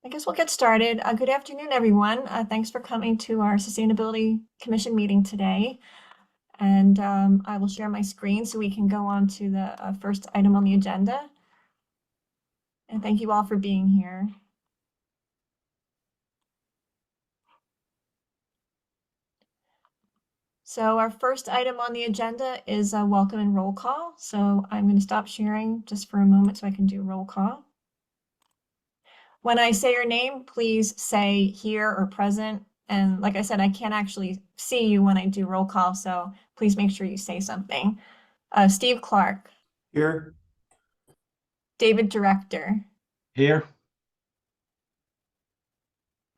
I guess we'll get started. Good afternoon, everyone. Thanks for coming to our Sustainability Commission meeting today. And I will share my screen so we can go on to the first item on the agenda. And thank you all for being here. So our first item on the agenda is a welcome and roll call. So I'm going to stop sharing just for a moment so I can do roll call. When I say your name, please say here or present. And like I said, I can't actually see you when I do roll call, so please make sure you say something. Steve Clark, Here. David Director. Here.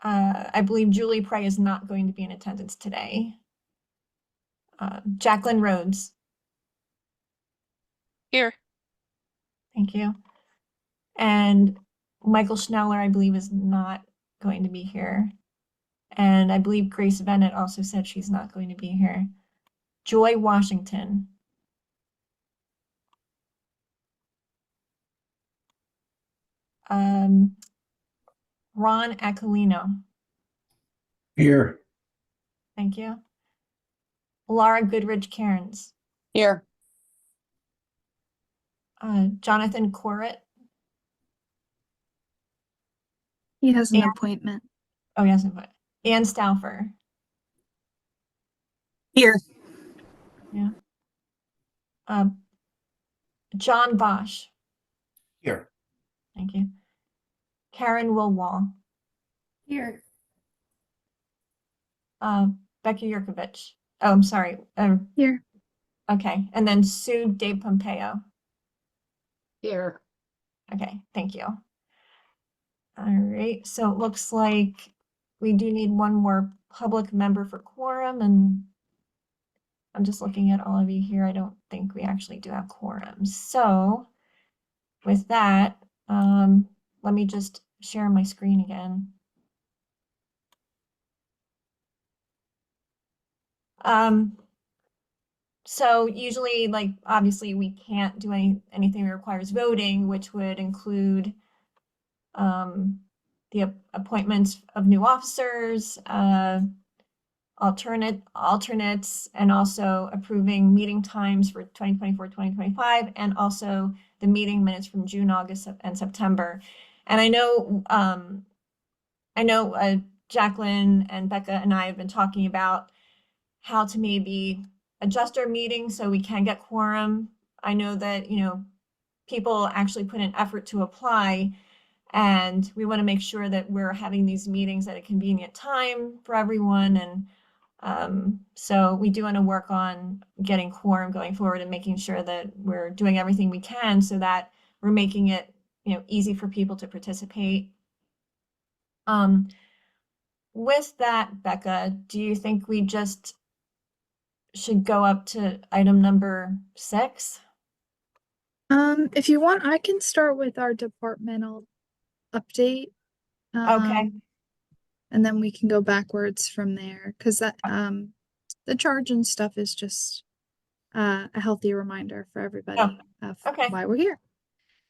I believe Julie Prey is not going to be in attendance today. Jacqueline Rhodes. Here. Thank you. And Michael Schneller, I believe, is not going to be here. And I believe Grace Bennett also said she's not going to be here. Joy Washington. Ron Aquilino. Here. Thank you. Laura Goodridge Cairns. Here. Jonathan Corritt. He has an appointment. Oh, yes, but Ann Stauffer. Here. Yeah. John Bosch. Here. Thank you. Karen Wilwall. Here. Becky Yurkovich. Oh, I'm sorry. Here. Okay. And then Sue De Pompeo. Here. Okay. Thank you. All right. So it looks like we do need one more public member for quorum, and I'm just looking at all of you here. I don't think we actually do have quorum. So with that, let me just share my screen again. So usually, like, obviously we can't do anything that requires voting, which would include the appointments of new officers, alternates, and also approving meeting times for 2024, 2025, and also the meeting minutes from June, August, and September. And I know Jacqueline and Becca and I have been talking about how to maybe adjust our meetings so we can get quorum. I know that, people actually put an effort to apply, and we want to make sure that we're having these meetings at a convenient time for everyone. And so we do want to work on getting quorum going forward and making sure that we're doing everything we can so that we're making it, easy for people to participate. With that, Becca, do you think we just should go up to item number 6? If you want, I can start with our departmental update. Okay. And then we can go backwards from there, because that the charge and stuff is just a healthy reminder for everybody of why we're here.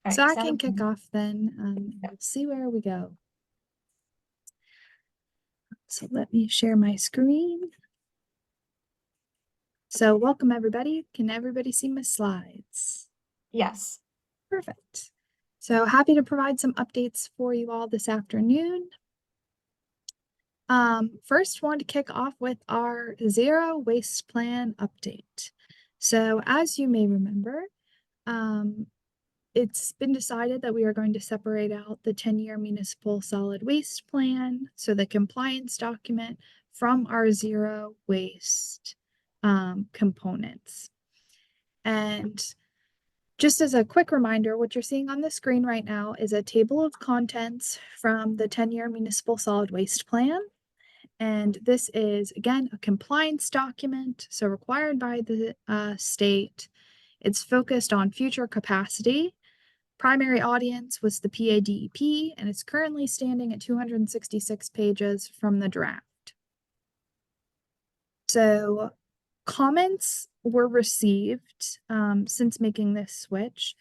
All so right, I can kick off then. We'll see where we go. So let me share my screen. So welcome everybody. Can everybody see my slides? Yes. Perfect. So happy to provide some updates for you all this afternoon. First, want to kick off with our zero waste plan update. So as you may remember, it's been decided that we are going to separate out the 10-year municipal solid waste plan, so the compliance document, from our zero waste components. And just as a quick reminder, what you're seeing on the screen right now is a table of contents from the 10-year municipal solid waste plan. And this is, again, a compliance document, so required by the state. It's focused on future capacity. Primary audience was the PADEP, and it's currently standing at 266 pages from the draft. So comments were received since making this switch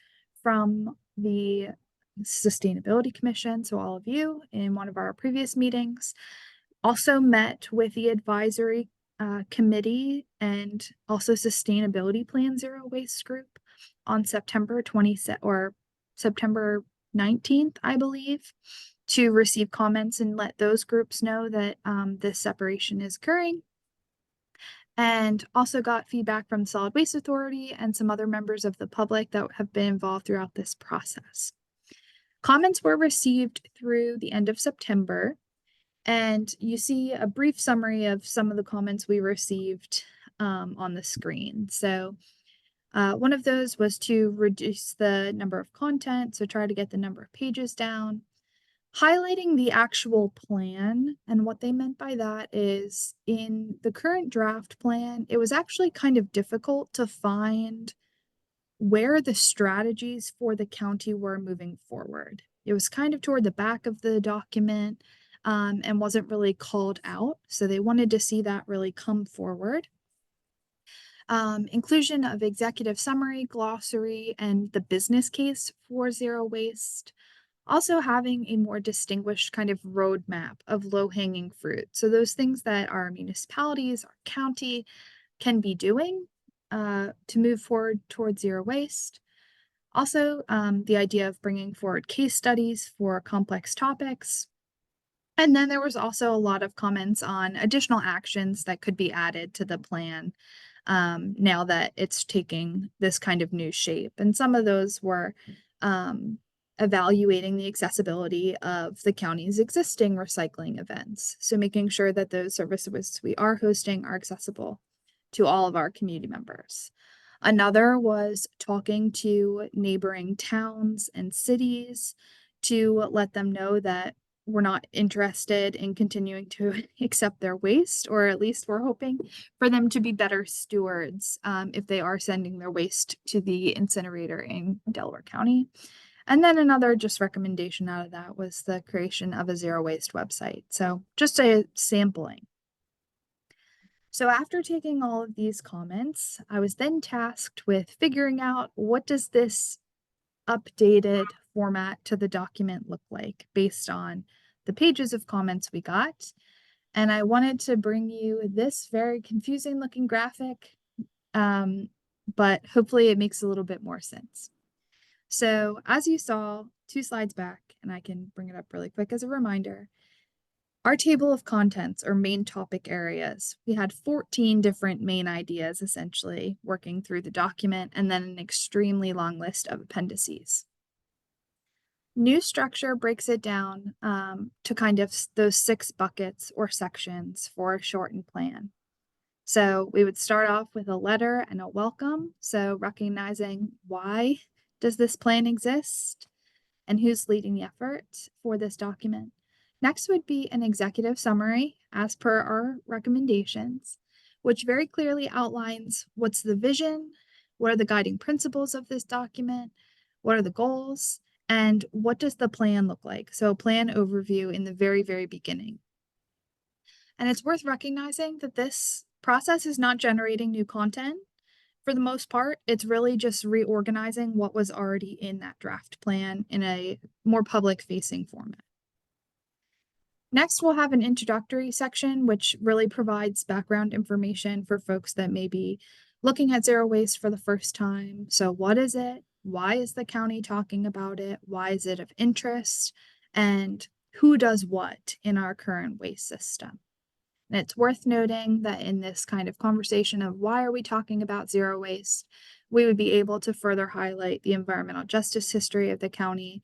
from the Sustainability Commission, so all of you in one of our previous meetings. Also met with the advisory committee and also Sustainability Plan Zero Waste Group on September 27th or September 19th, I believe, to receive comments and let those groups know that this separation is occurring. And also got feedback from the Solid Waste Authority and some other members of the public that have been involved throughout this process. Comments were received through the end of September, and you see a brief summary of some of the comments we received on the screen. So one of those was to reduce the number of content, so try to get the number of pages down. Highlighting the actual plan, and what they meant by that is in the current draft plan, it was actually kind of difficult to find where the strategies for the county were moving forward. It was kind of toward the back of the document and wasn't really called out. So they wanted to see that really come forward. Inclusion of executive summary, glossary, and the business case for zero waste. Also having a more distinguished kind of roadmap of low-hanging fruit. So those things that our municipalities, our county can be doing to move forward towards zero waste. Also, the idea of bringing forward case studies for complex topics. And then there was also a lot of comments on additional actions that could be added to the plan now that it's taking this kind of new shape. And some of those were evaluating the accessibility of the county's existing recycling events. So making sure that those services we are hosting are accessible to all of our community members. Another was talking to neighboring towns and cities to let them know that we're not interested in continuing to accept their waste, or at least we're hoping for them to be better stewards if they are sending their waste to the incinerator in Delaware County. And then another just recommendation out of that was the creation of a zero waste website. So just a sampling. So after taking all of these comments, I was then tasked with figuring out what does this updated format to the document look like based on the pages of comments we got. And I wanted to bring you this very confusing looking graphic, but hopefully it makes a little bit more sense. So as you saw 2 slides back, and I can bring it up really quick as a reminder, our table of contents or main topic areas, we had 14 different main ideas essentially working through the document, and then an extremely long list of appendices. New structure breaks it down to kind of those 6 buckets or sections for a shortened plan. So we would start off with a letter and a welcome. So recognizing why does this plan exist and who's leading the effort for this document. Next would be an executive summary as per our recommendations, which very clearly outlines what's the vision, what are the guiding principles of this document, what are the goals, and what does the plan look like? So a plan overview in the very, very beginning. And it's worth recognizing that this process is not generating new content. For the most part, it's really just reorganizing what was already in that draft plan in a more public-facing format. Next, we'll have an introductory section, which really provides background information for folks that may be looking at zero waste for the first time. So what is it? Why is the county talking about it? Why is it of interest? And who does what in our current waste system? And it's worth noting that in this kind of conversation of why are we talking about zero waste, we would be able to further highlight the environmental justice history of the county,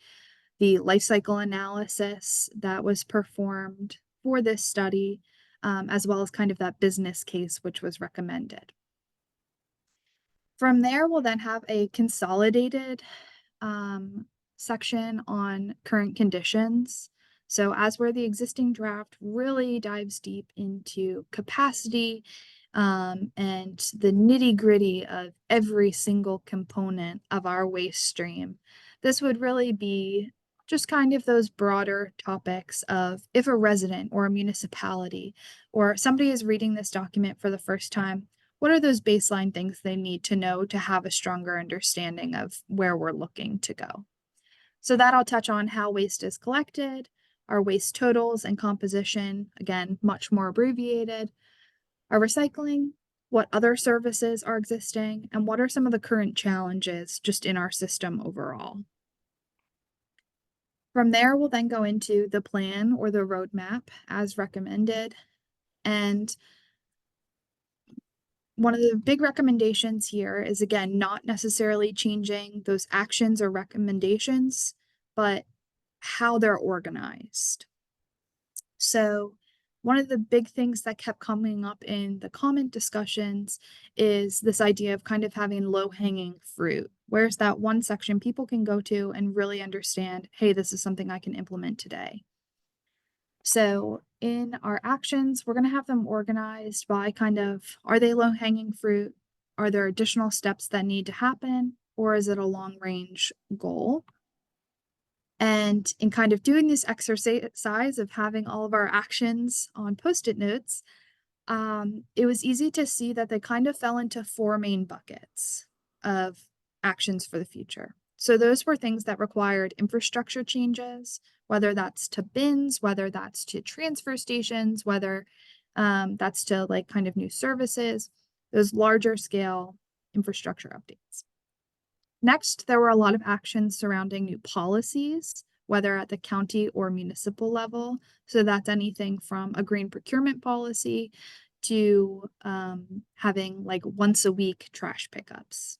the life cycle analysis that was performed for this study, as well as kind of that business case which was recommended. From there, we'll then have a consolidated section on current conditions. So as where the existing draft really dives deep into capacity and the nitty-gritty of every single component of our waste stream, this would really be just kind of those broader topics of if a resident or a municipality or somebody is reading this document for the first time, what are those baseline things they need to know to have a stronger understanding of where we're looking to go? So that I'll touch on how waste is collected, our waste totals and composition, again, much more abbreviated, our recycling, what other services are existing, and what are some of the current challenges just in our system overall. From there, we'll then go into the plan or the roadmap as recommended. And one of the big recommendations here is, again, not necessarily changing those actions or recommendations, but how they're organized. So one of the big things that kept coming up in the comment discussions is this idea of kind of having low-hanging fruit. Where's that one section people can go to and really understand, hey, this is something I can implement today. So in our actions, we're going to have them organized by kind of, are they low-hanging fruit? Are there additional steps that need to happen? Or is it a long-range goal? And in kind of doing this exercise of having all of our actions on Post-it notes, it was easy to see that they kind of fell into 4 main buckets of actions for the future. So those were things that required infrastructure changes, whether that's to bins, whether that's to transfer stations, whether that's to like kind of new services, those larger scale infrastructure updates. Next, there were a lot of actions surrounding new policies, whether at the county or municipal level. So that's anything from a green procurement policy to having like once a week trash pickups.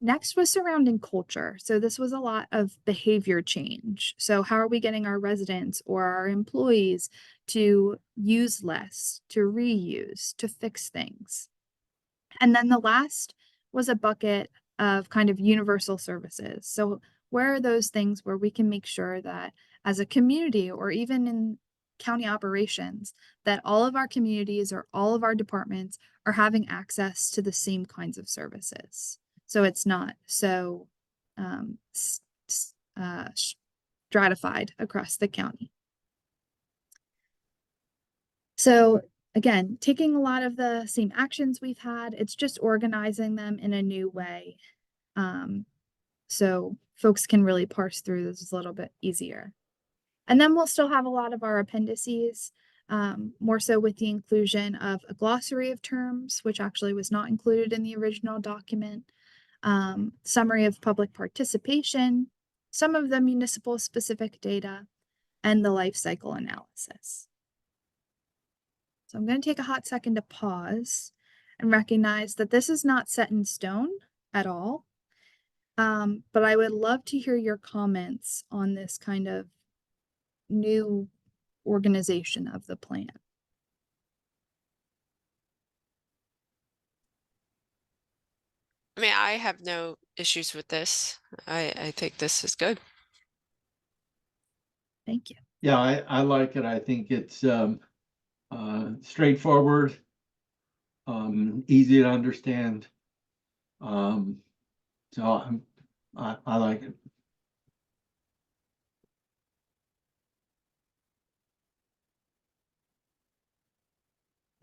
Next was surrounding culture. So this was a lot of behavior change. So how are we getting our residents or our employees to use less, to reuse, to fix things? And then the last was a bucket of kind of universal services. So where are those things where we can make sure that as a community or even in county operations, that all of our communities or all of our departments are having access to the same kinds of services. So it's not so stratified across the county. So again, taking a lot of the same actions we've had, it's just organizing them in a new way. So folks can really parse through this a little bit easier. And then we'll still have a lot of our appendices, more so with the inclusion of a glossary of terms, which actually was not included in the original document, summary of public participation, some of the municipal specific data, and the life cycle analysis. So I'm going to take a hot second to pause and recognize that this is not set in stone at all. But I would love to hear your comments on this kind of new organization of the plan. I mean, I have no issues with this. I think this is good. Thank you. Yeah, I like it. I think it's straightforward, easy to understand. So I like it.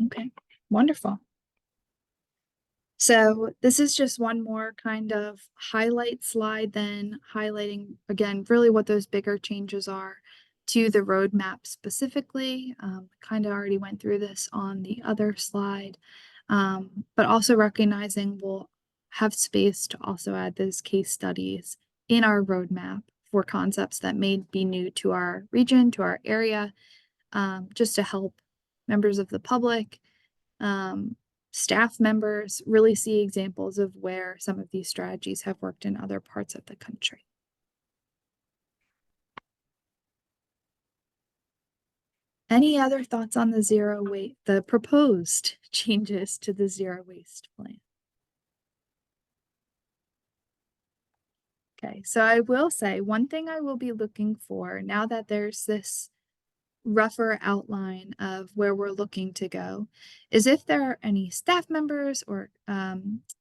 Okay, wonderful. So this is just one more kind of highlight slide, then highlighting again, really what those bigger changes are to the roadmap specifically. Kind of already went through this on the other slide, but also recognizing we'll have space to also add those case studies in our roadmap for concepts that may be new to our region, to our area, just to help members of the public, staff members really see examples of where some of these strategies have worked in other parts of the country. Any other thoughts on the proposed changes to the zero waste plan? Okay, so I will say one thing I will be looking for now that there's this rougher outline of where we're looking to go is if there are any staff members or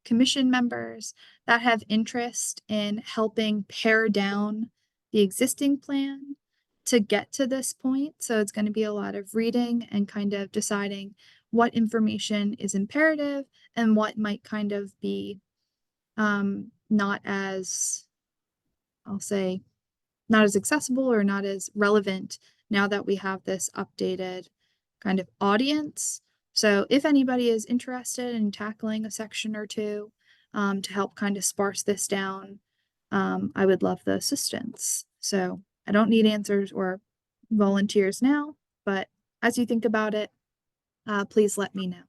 commission members that have interest in helping pare down the existing plan to get to this point. So it's going to be a lot of reading and kind of deciding what information is imperative and what might kind of be not as I'll say, not as accessible or not as relevant now that we have this updated kind of audience. So if anybody is interested in tackling a section or two to help kind of sparse this down, I would love the assistance. So I don't need answers or volunteers now, but as you think about it, please let me know.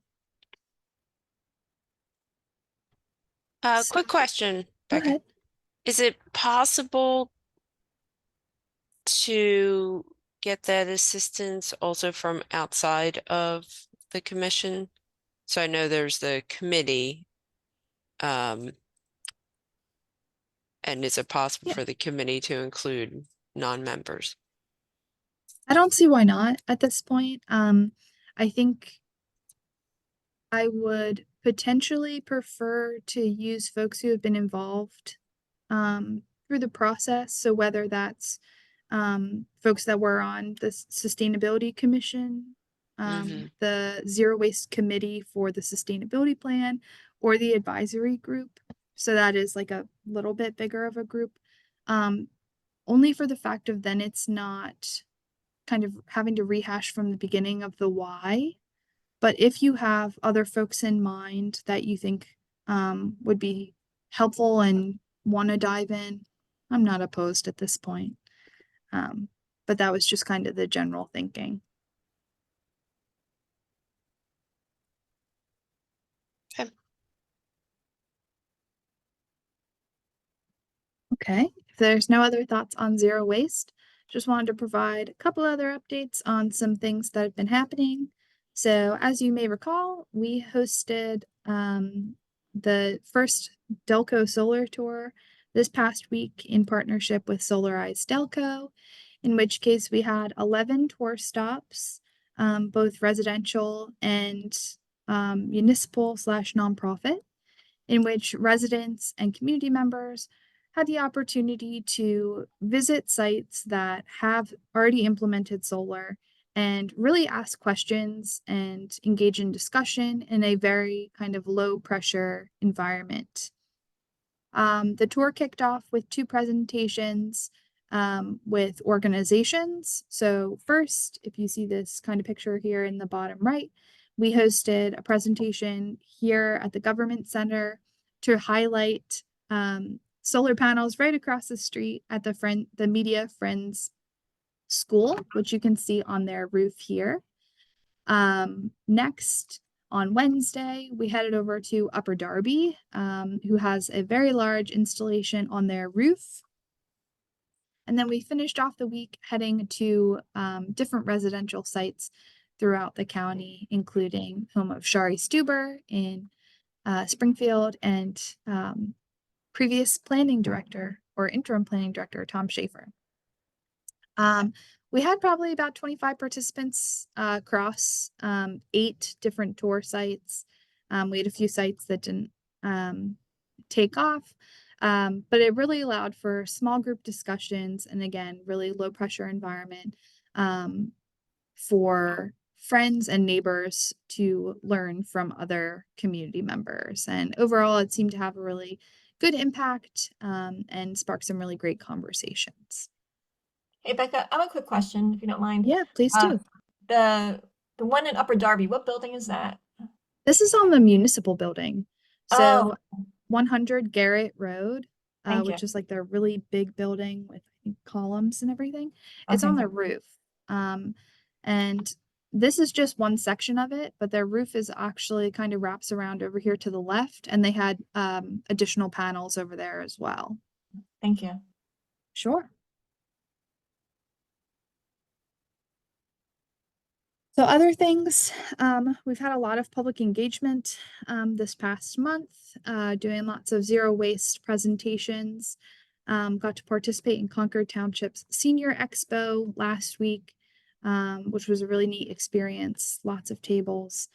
So- Quick question, Go Becca. ahead. Is it possible to get that assistance also from outside of the commission? So I know there's the committee. And is it possible Yeah. for the committee to include non-members? I don't see why not at this point. I think I would potentially prefer to use folks who have been involved through the process. So whether that's folks that were on the Sustainability Commission, the Zero Waste Committee for the Sustainability Plan, or the advisory group. So that is like a little bit bigger of a group. Only for the fact of then it's not kind of having to rehash from the beginning of the why. But if you have other folks in mind that you think would be helpful and want to dive in, I'm not opposed at this point. But that was just kind of the general thinking. Okay. Okay, if there's no other thoughts on zero waste, just wanted to provide a couple other updates on some things that have been happening. So as you may recall, we hosted the first Delco Solar Tour this past week in partnership with Solarize Delco, in which case we had 11 tour stops, both residential and municipal / nonprofit, in which residents and community members had the opportunity to visit sites that have already implemented solar and really ask questions and engage in discussion in a very kind of low pressure environment. The tour kicked off with 2 presentations with organizations. So first, if you see this kind of picture here in the bottom right, we hosted a presentation here at the Government Center to highlight solar panels right across the street at the Media Friends School, which you can see on their roof here. Next, on Wednesday, we headed over to Upper Darby, who has a very large installation on their roof. And then we finished off the week heading to different residential sites throughout the county, including home of Shari Stuber in Springfield and previous planning director or interim planning director, Tom Schaefer. We had probably about 25 participants across 8 different tour sites. We had a few sites that didn't take off, but it really allowed for small group discussions and again, really low pressure environment for friends and neighbors to learn from other community members. And overall, it seemed to have a really good impact and spark some really great conversations. Hey, Becca, I have a quick question, if you don't mind. Yeah, please do. The one in Upper Darby, what building is that? This is on the municipal building. So Oh, 100 Garrett Road, thank you. which is like their really big building with I think, columns and everything. It's Okay. on their roof. And this is just one section of it, but their roof is actually kind of wraps around over here to the left, and they had additional panels over there as well. Thank you. Sure. So other things, we've had a lot of public engagement this past month, doing lots of zero waste presentations. Got to participate in Concord Township's Senior Expo last week, which was a really neat experience, lots of tables.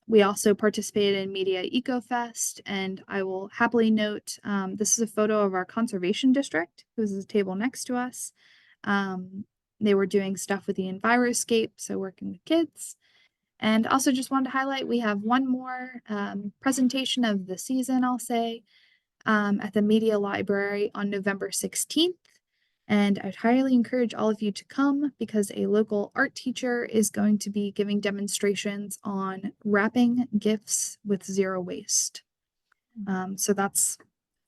We also participated in Media EcoFest, and I will happily note, this is a photo of our conservation district, who's a table next to us. They were doing stuff with the Enviroscape, so working with kids. And also just wanted to highlight, we have one more presentation of the season, I'll say. at the Media Library on November 16th. And I'd highly encourage all of you to come because a local art teacher is going to be giving demonstrations on wrapping gifts with zero waste. So that's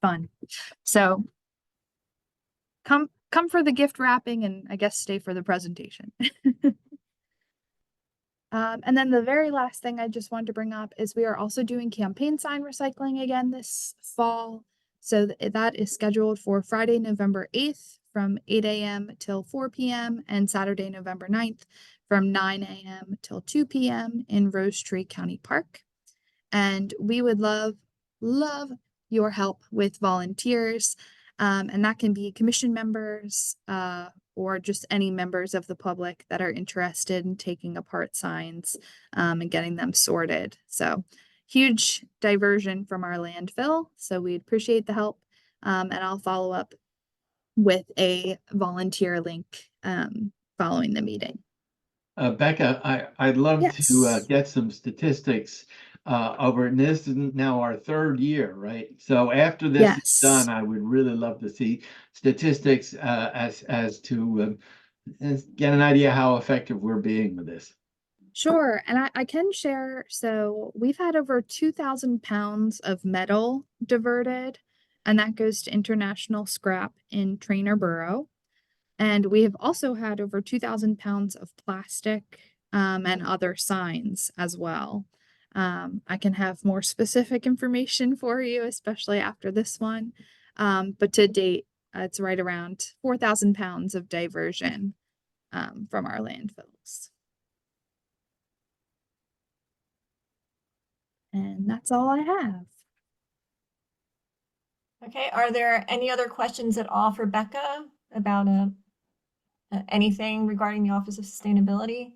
fun. So come for the gift wrapping and I guess stay for the presentation. And then the very last thing I just wanted to bring up is we are also doing campaign sign recycling again this fall. So that is scheduled for Friday, November 8th from 8 a.m. till 4 p.m. and Saturday, November 9th from 9 a.m. till 2 p.m. in Rose Tree County Park. And we would love your help with volunteers. And that can be commission members, or just any members of the public that are interested in taking apart signs and getting them sorted. So huge diversion from our landfill. So we'd appreciate the help. And I'll follow up with a volunteer link following the meeting. Becca, I'd love to Yes. get some statistics over, and this is now our third year, right? So after this is Yes. done, I would really love to see statistics as to get an idea how effective we're being with this. Sure, and I can share. So we've had over 2,000 pounds of metal diverted, and that goes to international scrap in Trainer Borough. And we have also had over 2,000 pounds of plastic and other signs as well. I can have more specific information for you, especially after this one. But to date, it's right around 4,000 pounds of diversion from our landfills. And that's all I have. Okay, are there any other questions at all for Becca about anything regarding the Office of Sustainability?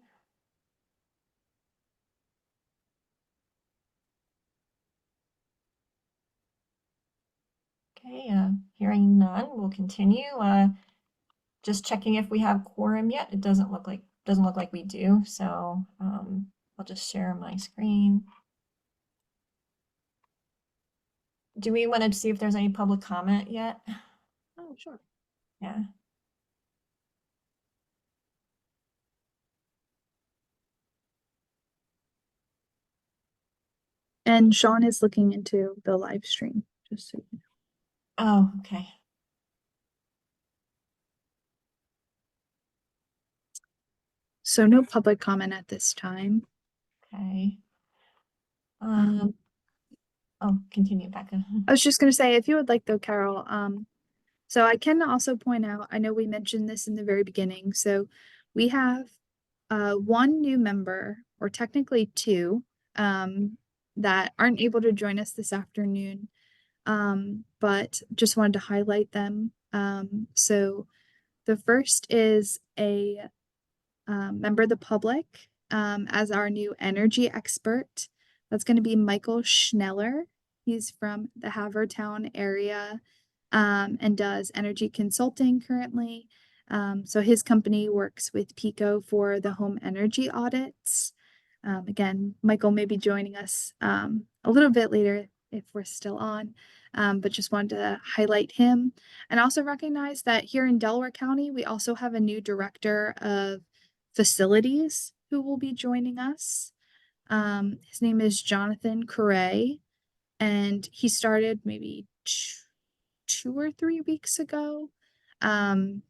Okay, hearing none, we'll continue. Just checking if we have quorum yet. It doesn't look like we do. So I'll just share my screen. Do we want to see if there's any public comment yet? Oh, sure. Yeah. And Sean is looking into the live stream, just so you know. Oh, okay. So no public comment at this time. Okay. Oh, continue, Becca. I was just gonna say, if you would like though, Carol, so I can also point out, I know we mentioned this in the very beginning, so we have one new member, or technically two, that aren't able to join us this afternoon. But just wanted to highlight them. So the first is a member of the public as our new energy expert. That's going to be Michael Schneller. He's from the Havertown area and does energy consulting currently. So his company works with Pico for the home energy audits. Again, Michael may be joining us a little bit later if we're still on, but just wanted to highlight him and also recognize that here in Delaware County, we also have a new director of facilities who will be joining us. His name is Jonathan Correa, and he started maybe 2 or 3 weeks ago, and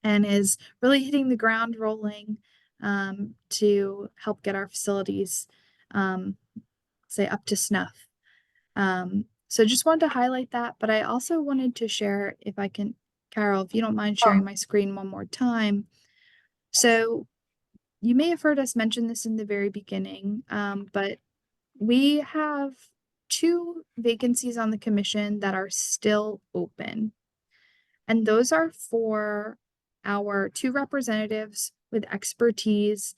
is really hitting the ground rolling to help get our facilities say up to snuff. So just wanted to highlight that, but I also wanted to share, if I can, Carol, if you don't mind sharing my screen one more time. So you may have heard us mention this in the very beginning, but we have 2 vacancies on the commission that are still open. And those are for our 2 representatives with expertise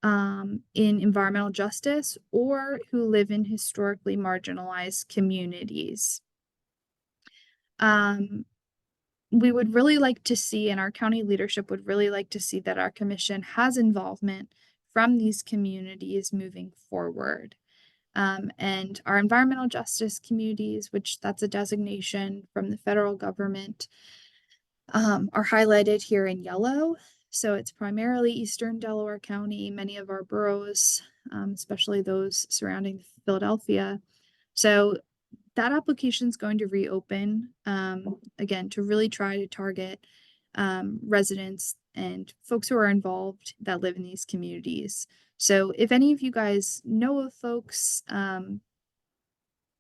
in environmental justice or who live in historically marginalized communities. We would really like to see, and our county leadership would really like to see, that our commission has involvement from these communities moving forward. And our environmental justice communities, which that's a designation from the federal government, are highlighted here in yellow. So it's primarily Eastern Delaware County, many of our boroughs, especially those surrounding Philadelphia. So that application is going to reopen, again, to really try to target residents and folks who are involved that live in these communities. So if any of you guys know of folks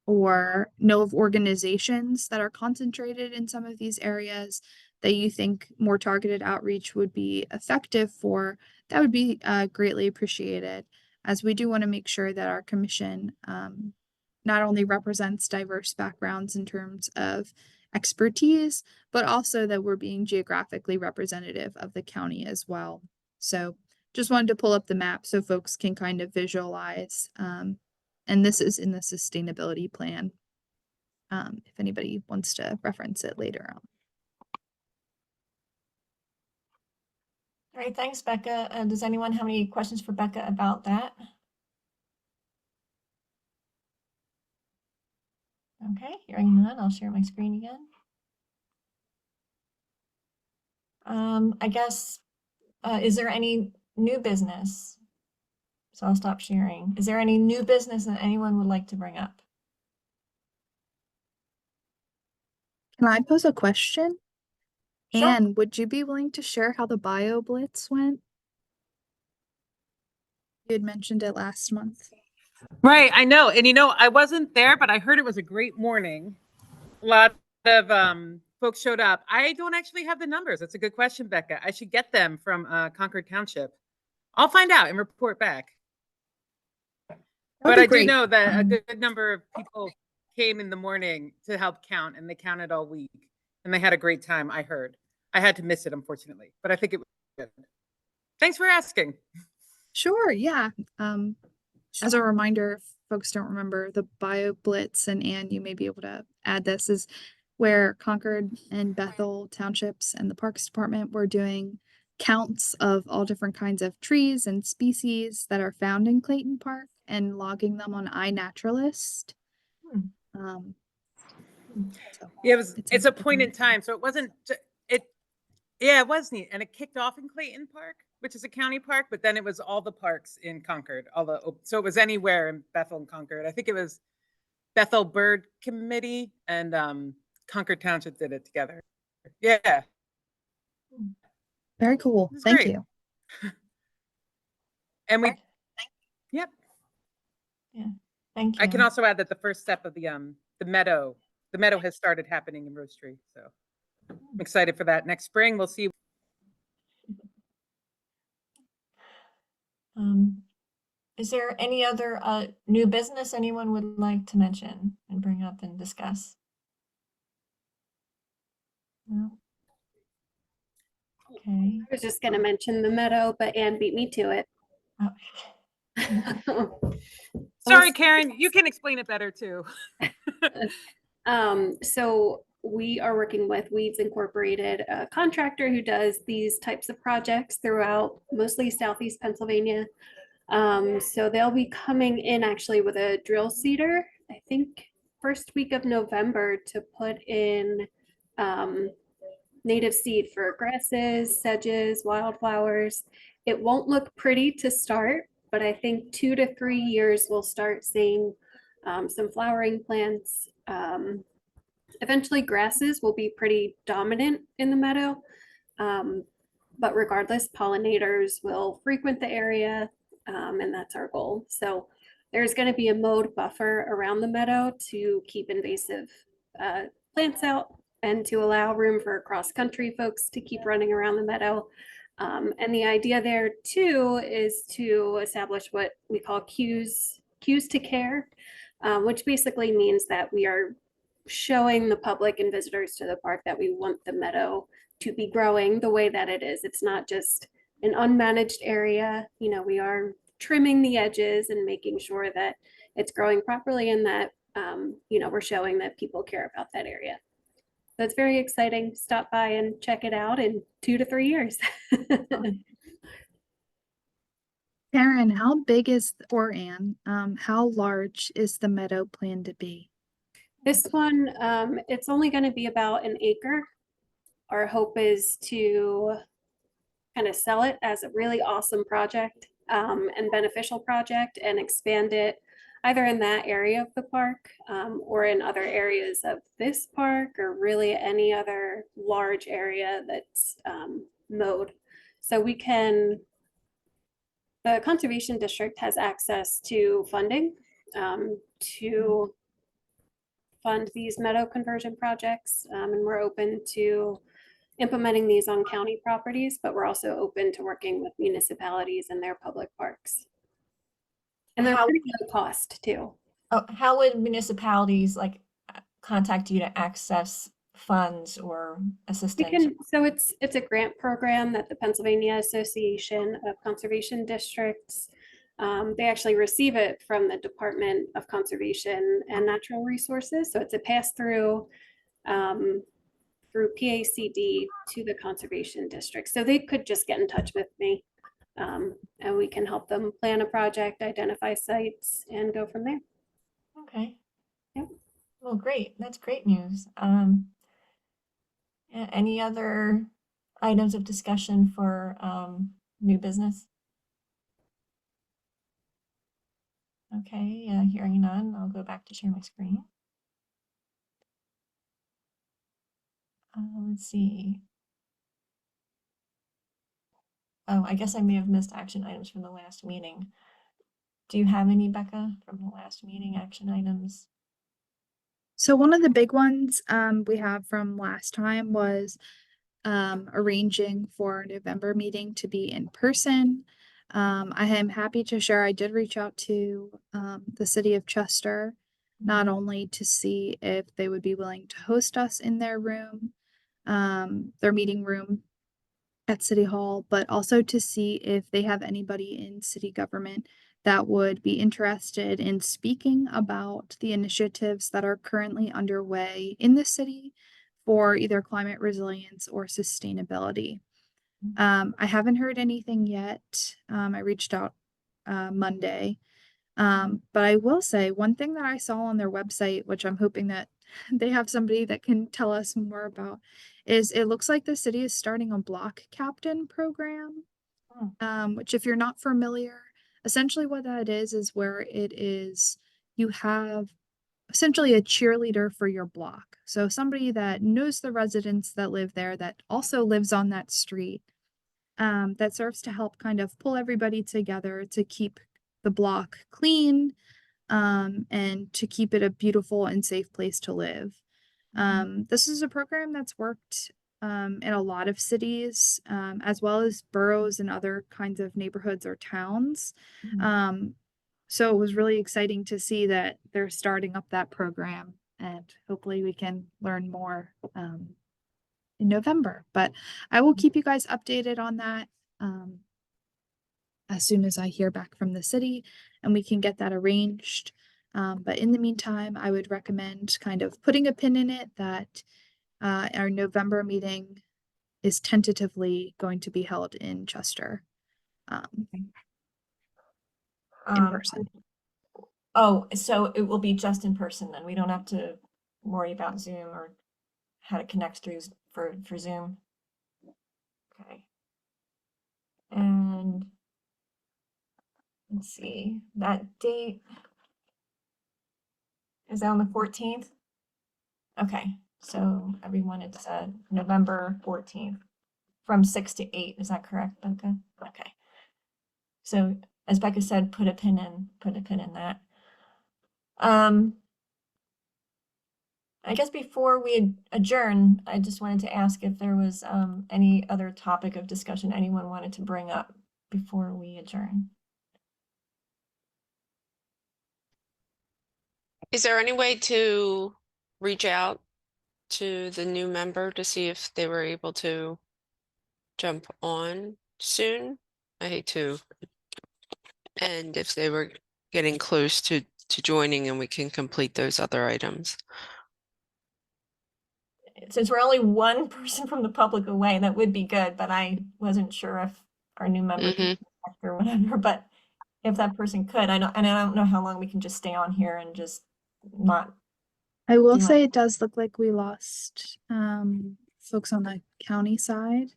or know of organizations that are concentrated in some of these areas that you think more targeted outreach would be effective for, that would be greatly appreciated, as we do want to make sure that our commission not only represents diverse backgrounds in terms of expertise, but also that we're being geographically representative of the county as well. So just wanted to pull up the map so folks can kind of visualize. And this is in the sustainability plan, if anybody wants to reference it later on. All right, thanks, Becca. Does anyone have any questions for Becca about that? Okay, hearing none, I'll share my screen again. I guess, is there any new business? So I'll stop sharing. Is there any new business that anyone would like to bring up? Can I pose a question? Sure. Anne, would you be willing to share how the Bio Blitz went? You had mentioned it last month. Right, I know. And I wasn't there, but I heard it was a great morning. A lot of folks showed up. I don't actually have the numbers. That's a good question, Becca. I should get them from Concord Township. I'll find out and report back. But I do know that a good number of people came in the morning to help count, and they counted all week. And they had a great time, I heard. I had to miss it, unfortunately, but I think it was good. Thanks for asking. Sure, yeah. As a reminder, if folks don't remember, the Bio Blitz, and Anne, you may be able to add this, is where Concord and Bethel Townships and the Parks Department were doing counts of all different kinds of trees and species that are found in Clayton Park and logging them on iNaturalist. So Yeah, it's a point in time. So it wasn't, it was neat. And it kicked off in Clayton Park, which is a county park, but then it was all the parks in Concord, so it was anywhere in Bethel and Concord. I think it was Bethel Bird Committee and Concord Township did it together. Yeah. Very cool. Thank you. And yep. Yeah, thank you. I can also add that the first step of the meadow has started happening in Rose Tree. So I'm excited for that. Next spring, we'll see. Is there any other new business anyone would like to mention and bring up and discuss? No? Okay. I was just going to mention the meadow, but Anne beat me to it. Oh. Sorry, Karen, you can explain it better too. So we are working with Weeds Incorporated, a contractor who does these types of projects throughout mostly Southeast Pennsylvania. So they'll be coming in actually with a drill seeder, I think first week of November, to put in native seed for grasses, sedges, wildflowers. It won't look pretty to start, but I think 2 to 3 years we'll start seeing some flowering plants. Eventually grasses will be pretty dominant in the meadow, but regardless, pollinators will frequent the area, and that's our goal. So there's going to be a mowed buffer around the meadow to keep invasive plants out and to allow room for cross-country folks to keep running around the meadow. And the idea there too is to establish what we call cues to care, which basically means that we are showing the public and visitors to the park that we want the meadow to be growing the way that it is. It's not just an unmanaged area. We are trimming the edges and making sure that it's growing properly, and that we're showing that people care about that area. So it's very exciting. Stop by and check it out in 2 to 3 years. Karen, how big is, or Anne, how large is the meadow planned to be? This one, it's only going to be about an acre. Our hope is to kind of sell it as a really awesome project and beneficial project and expand it either in that area of the park or in other areas of this park or really any other large area that's mowed. So we can, the conservation district has access to funding to fund these meadow conversion projects. And we're open to implementing these on county properties, but we're also open to working with municipalities and their public parks. And they're How- pretty low cost too. Oh, how would municipalities like contact you to access funds or We assistance? can, so it's a grant program that the Pennsylvania Association of Conservation Districts, they actually receive it from the Department of Conservation and Natural Resources. So it's a pass through through PACD to the conservation district. So they could just get in touch with me and we can help them plan a project, identify sites and go from there. Okay. Yep. Well, great. That's great news. Any other items of discussion for new business? Okay, hearing none, I'll go back to share my screen. Let's see. Oh, I guess I may have missed action items from the last meeting. Do you have any, Becca, from the last meeting action items? So one of the big ones we have from last time was arranging for our November meeting to be in person. I am happy to share I did reach out to the city of Chester, not only to see if they would be willing to host us in their room, their meeting room at City Hall, but also to see if they have anybody in city government that would be interested in speaking about the initiatives that are currently underway in the city for either climate resilience or sustainability. I haven't heard anything yet. I reached out Monday. But I will say one thing that I saw on their website, which I'm hoping that they have somebody that can tell us more about, is it looks like the city is starting a block captain program. Which if you're not familiar, essentially what that is where it is you have essentially a cheerleader for your block. So somebody that knows the residents that live there, that also lives on that street, that serves to help kind of pull everybody together to keep the block clean, and to keep it a beautiful and safe place to live. This is a program that's worked in a lot of cities, as well as boroughs and other kinds of neighborhoods or towns. So it was really exciting to see that they're starting up that program, and hopefully we can learn more in November. But I will keep you guys updated on that as soon as I hear back from the city and we can get that arranged. But in the meantime, I would recommend kind of putting a pin in it that our November meeting is tentatively going to be held in Chester. In person. Oh, so it will be just in person then. We don't have to worry about Zoom or how to connect through for Zoom. Okay. And let's see, that date is that on the 14th? Okay, so everyone, it's November 14th from 6 to 8. Is that correct, Becca? Okay. So as Becca said, put a pin in that. I guess before we adjourn, I just wanted to ask if there was any other topic of discussion anyone wanted to bring up before we adjourn. Is there any way to reach out to the new member to see if they were able to jump on soon? I hate to. And if they were getting close to joining and we can complete those other items. Since we're only one person from the public away, that would be good, but I wasn't sure if our new member could connect or whatever, but if that person could. I don't know how long we can just stay on here and just not. I will Do say it does look like we lost folks on the county side.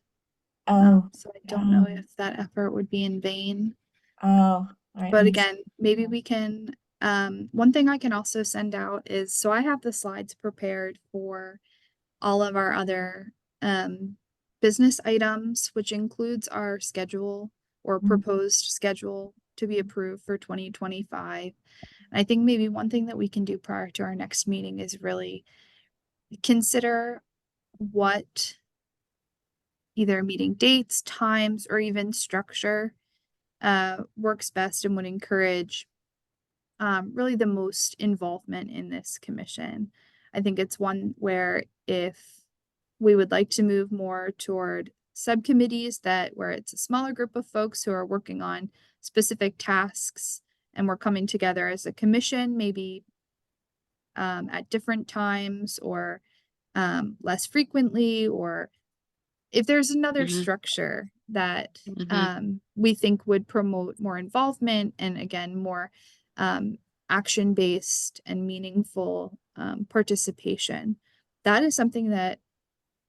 Oh, So I don't know oh, if that effort would be in vain. oh, all right. But let me again, maybe we can, one thing I can also send out is, so I have the slides prepared for all of our other business items, which includes our schedule or Mhm. proposed schedule to be approved for 2025. I think maybe one thing that we can do prior to our next meeting is really consider what either meeting dates, times, or even structure works best and would encourage really the most involvement in this commission. I think it's one where if we would like to move more toward subcommittees that where it's a smaller group of folks who are working on specific tasks and we're coming together as a commission, maybe at different times or less frequently, or if there's another Mhm. structure that Mhm. we think would promote more involvement and again more action-based and meaningful participation, that is something that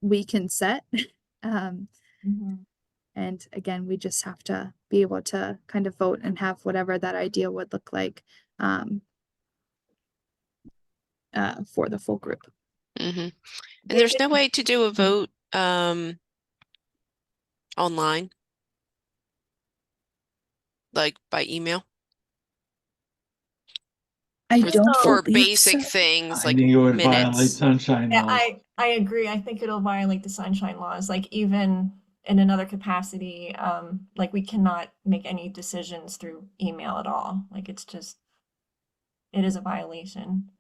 we can set. Mhm. And again, we just have to be able to kind of vote and have whatever that idea would look like for the full group. Mhm. And there's no way to do a vote online, like by email I for don't for believe basic so. things I like think it would violate minutes. sunshine Yeah, laws. I agree. I think it'll violate the sunshine laws, like even in another capacity, like we cannot make any decisions through email at all. Like it's just, it is a violation.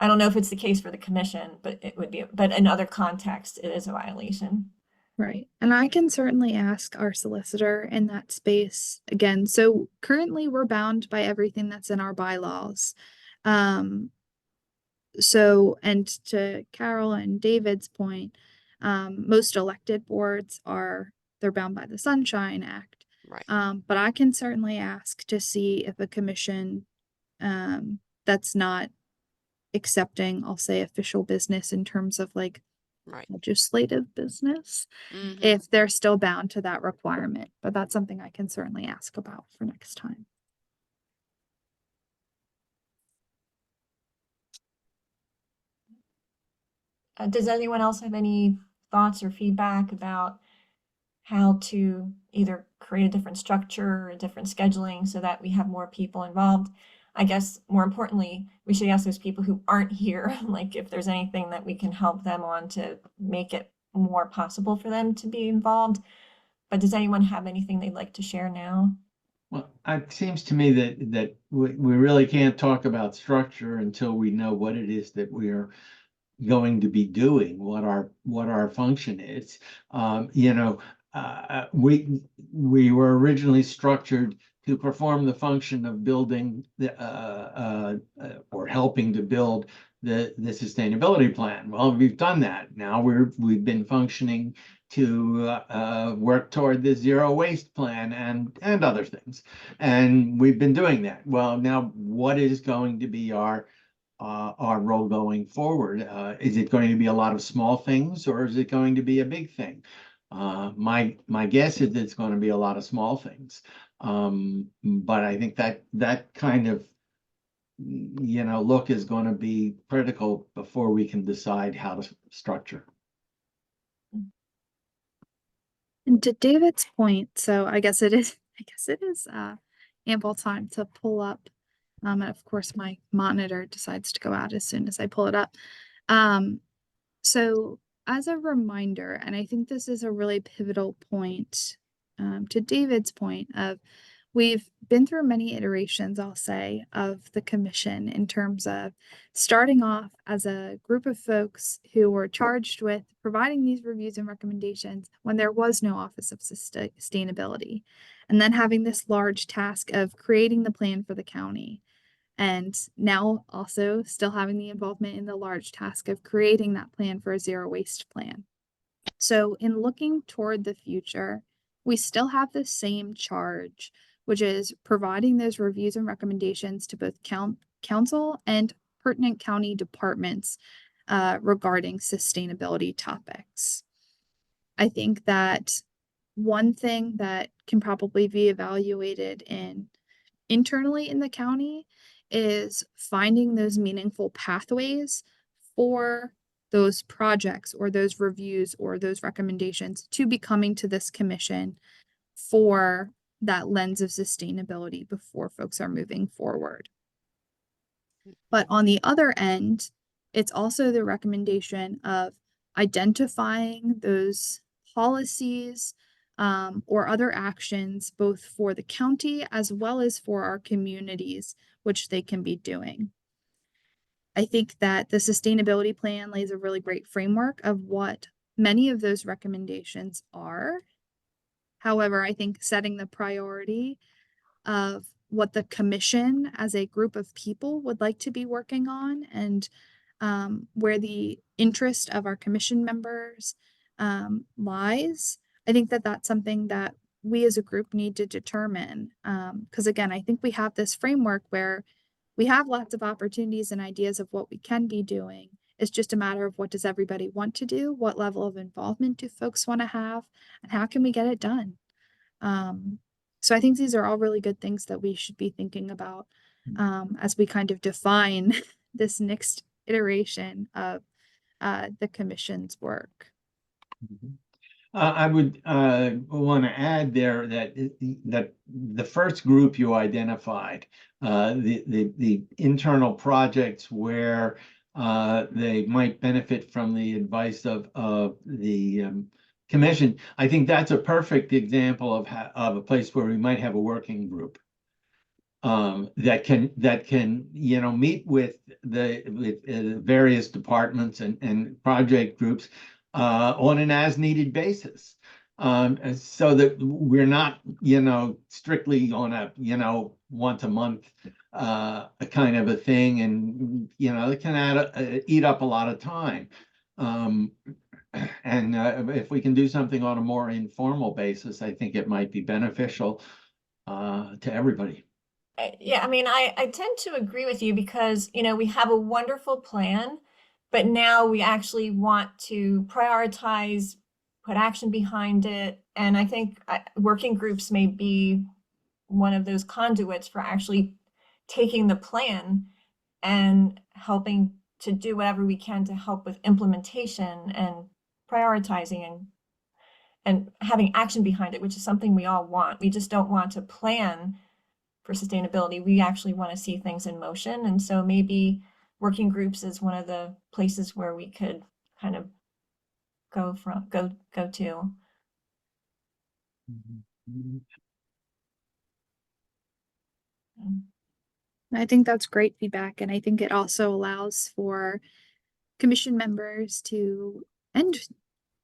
I don't know if it's the case for the commission, but it would be, but in other contexts, it is a violation. Right. And I can certainly ask our solicitor in that space again. So currently we're bound by everything that's in our bylaws. So, and to Carol and David's point, most elected boards they're bound by the Sunshine Act. Right. But I can certainly ask to see if a commission that's not accepting, I'll say, official business in terms of like Right. legislative business, Mhm. if they're still bound to that requirement. But that's something I can certainly ask about for next time. Does anyone else have any thoughts or feedback about how to either create a different structure or a different scheduling so that we have more people involved? I guess more importantly, we should ask those people who aren't here, like if there's anything that we can help them on to make it more possible for them to be involved. But does anyone have anything they'd like to share now? Well, it seems to me that we really can't talk about structure until we know what it is that we are going to be doing, what our function is. We were originally structured to perform the function of building or helping to build the sustainability plan. Well, we've done that. Now we've been functioning to work toward the zero waste plan and other things, and we've been doing that. Well, now what is going to be our role going forward? Is it going to be a lot of small things or is it going to be a big thing? My guess is it's going to be a lot of small things. But I think that kind of look is going to be critical before we can decide how to structure. And to David's point, so I guess it is ample time to pull up. And of course my monitor decides to go out as soon as I pull it up. So as a reminder, and I think this is a really pivotal point, to David's point of we've been through many iterations, I'll say, of the commission in terms of starting off as a group of folks who were charged with providing these reviews and recommendations when there was no Office of Sustainability, and then having this large task of creating the plan for the county. And now also still having the involvement in the large task of creating that plan for a zero waste plan. So in looking toward the future, we still have the same charge which is providing those reviews and recommendations to both council and pertinent county departments regarding sustainability topics. I think that one thing that can probably be evaluated internally in the county is finding those meaningful pathways for those projects or those reviews or those recommendations to be coming to this commission for that lens of sustainability before folks are moving forward. But on the other end, it's also the recommendation of identifying those policies or other actions, both for the county as well as for our communities, which they can be doing. I think that the sustainability plan lays a really great framework of what many of those recommendations are. However, I think setting the priority of what the commission as a group of people would like to be working on and where the interest of our commission members lies, I think that that's something that we as a group need to determine. Because again, I think we have this framework where we have lots of opportunities and ideas of what we can be doing. It's just a matter of what does everybody want to do? What level of involvement do folks want to have? And how can we get it done? So I think these are all really good things that we should be thinking about as we kind of define this next iteration of the commission's work. I would want to add there that that the first group you identified, the internal projects where they might benefit from the advice of the commission. I think that's a perfect example of a place where we might have a working group that can meet with the various departments and project groups on an as-needed basis, so that we're not strictly on a once a month kind of a thing, and it can eat up a lot of time. And if we can do something on a more informal basis, I think it might be beneficial to everybody. Yeah, I mean, I tend to agree with you because, we have a wonderful plan, but now we actually want to prioritize, put action behind it. And I think working groups may be one of those conduits for actually taking the plan and helping to do whatever we can to help with implementation and prioritizing and having action behind it, which is something we all want. We just don't want to plan for sustainability. We actually want to see things in motion. And so maybe working groups is one of the places where we could kind of go to. I think that's great feedback. And I think it also allows for commission members and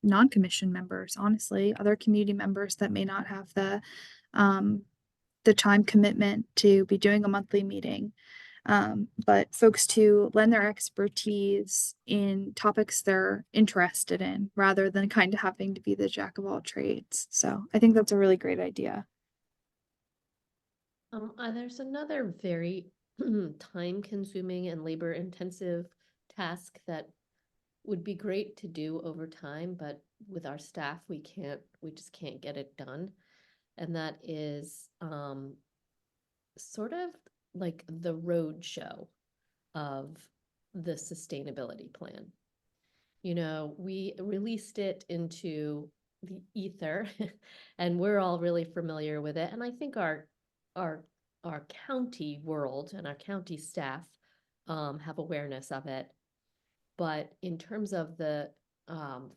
non-commission members, honestly, other community members that may not have the time commitment to be doing a monthly meeting. But folks to lend their expertise in topics they're interested in rather than kind of having to be the jack of all trades. So I think that's a really great idea. There's another very time-consuming and labor-intensive task that would be great to do over time, but with our staff, we just can't get it done. And that is sort of like the road show of the sustainability plan. We released it into the ether and we're all really familiar with it. And I think our county world and our county staff have awareness of it. But in terms of the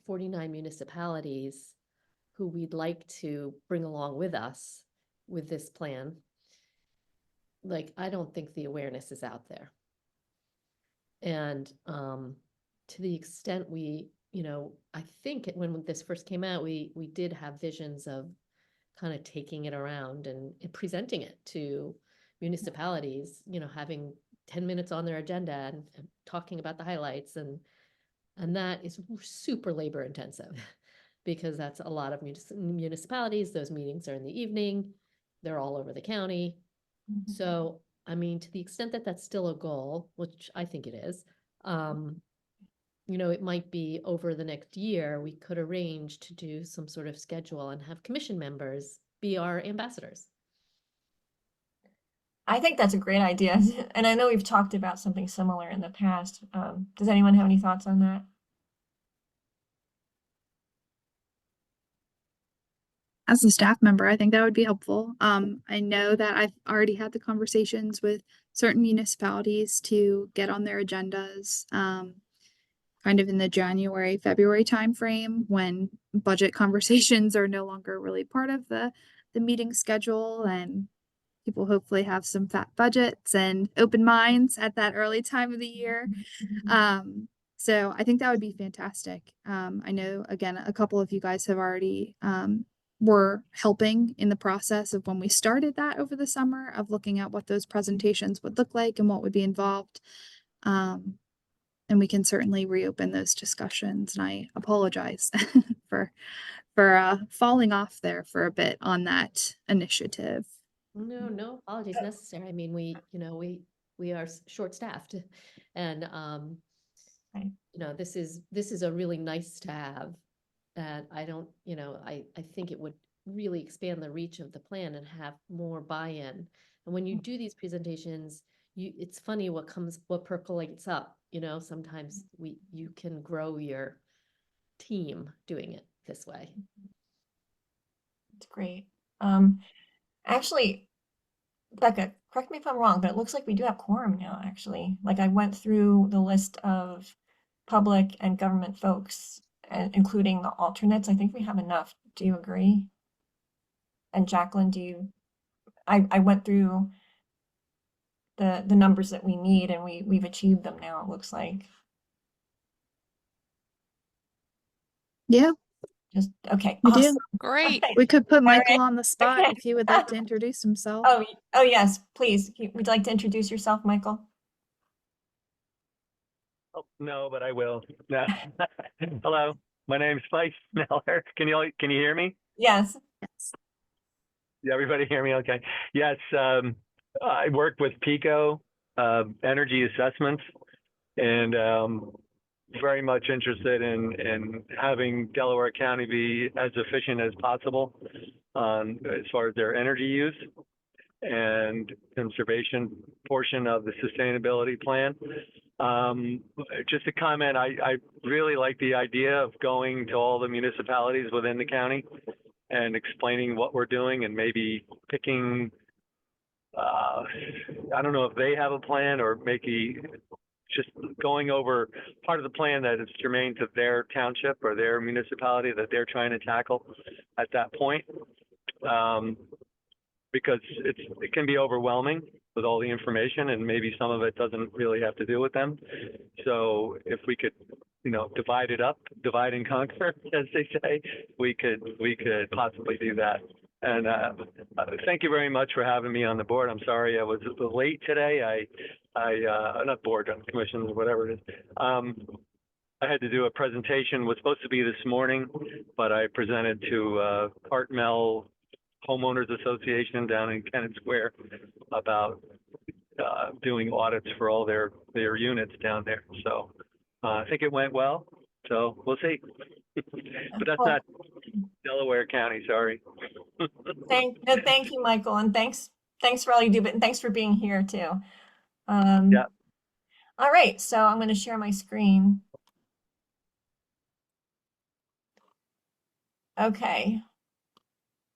49 municipalities who we'd like to bring along with us with this plan, I don't think the awareness is out there. And to the extent I think when this first came out, we did have visions of kind of taking it around and presenting it to municipalities, having 10 minutes on their agenda and talking about the highlights. And that is super labor intensive because that's a lot of municipalities. Those meetings are in the evening. they're all over the county. Mhm. So, I mean, to the extent that that's still a goal, which I think it is, it might be over the next year, we could arrange to do some sort of schedule and have commission members be our ambassadors. I think that's a great idea. And I know we've talked about something similar in the past. Does anyone have any thoughts on that? As a staff member, I think that would be helpful. I know that I've already had the conversations with certain municipalities to get on their agendas, kind of in the January, February timeframe when budget conversations are no longer really part of the meeting schedule, and people hopefully have some fat budgets and open minds at that early time of the year. So I think that would be fantastic. I know, again, a couple of you guys have already were helping in the process of when we started that over the summer of looking at what those presentations would look like and what would be involved. And we can certainly reopen those discussions. And I apologize for falling off there for a bit on that initiative. No apologies necessary. I mean, we are short-staffed, and Right. this is a really nice to have. That I don't, I think it would really expand the reach of the plan and have more buy-in. And when you do these presentations, it's funny what percolates up. Sometimes you can grow your team doing it this way. It's great. Actually, Becca, correct me if I'm wrong, but it looks like we do have quorum now, actually. Like I went through the list of public and government folks, including the alternates. I think we have enough. Do you agree? And Jacqueline, I went through the numbers that we need and we've achieved them now, it looks like. Yeah, Just okay. we do. Awesome. Great. Okay. We could put All Michael right. on the spot Okay. if he would like to introduce himself. Oh yes, please. Would you like to introduce yourself, Michael? Oh, no, but I will. No. Hello, my name's Spike Miller. Can you hear me? Yes. Yes. Yeah, everybody hear me? Okay. Yes, I work with PICO Energy Assessments, and very much interested in having Delaware County be as efficient as possible as far as their energy use and conservation portion of the sustainability plan. Just a comment, I really like the idea of going to all the municipalities within the county and explaining what we're doing and maybe picking, I don't know if they have a plan or maybe just going over part of the plan that is germane to their township or their municipality that they're trying to tackle at that point. Because it can be overwhelming with all the information and maybe some of it doesn't really have to do with them. So if we could, divide it up, divide and conquer, as they say, we could possibly do that. And thank you very much for having me on the board. I'm sorry I was late today. I not board, I'm commissioned, whatever it is. I had to do a presentation, was supposed to be this morning, but I presented to Cartmel Homeowners Association down in Kennett Square about doing audits for all their units down there. So I think it went well. So we'll see. But that's not Delaware County, sorry. Thank you, Michael, and thanks for all you do, but thanks for being here too. Yeah. All right, so I'm going to share my screen. Okay.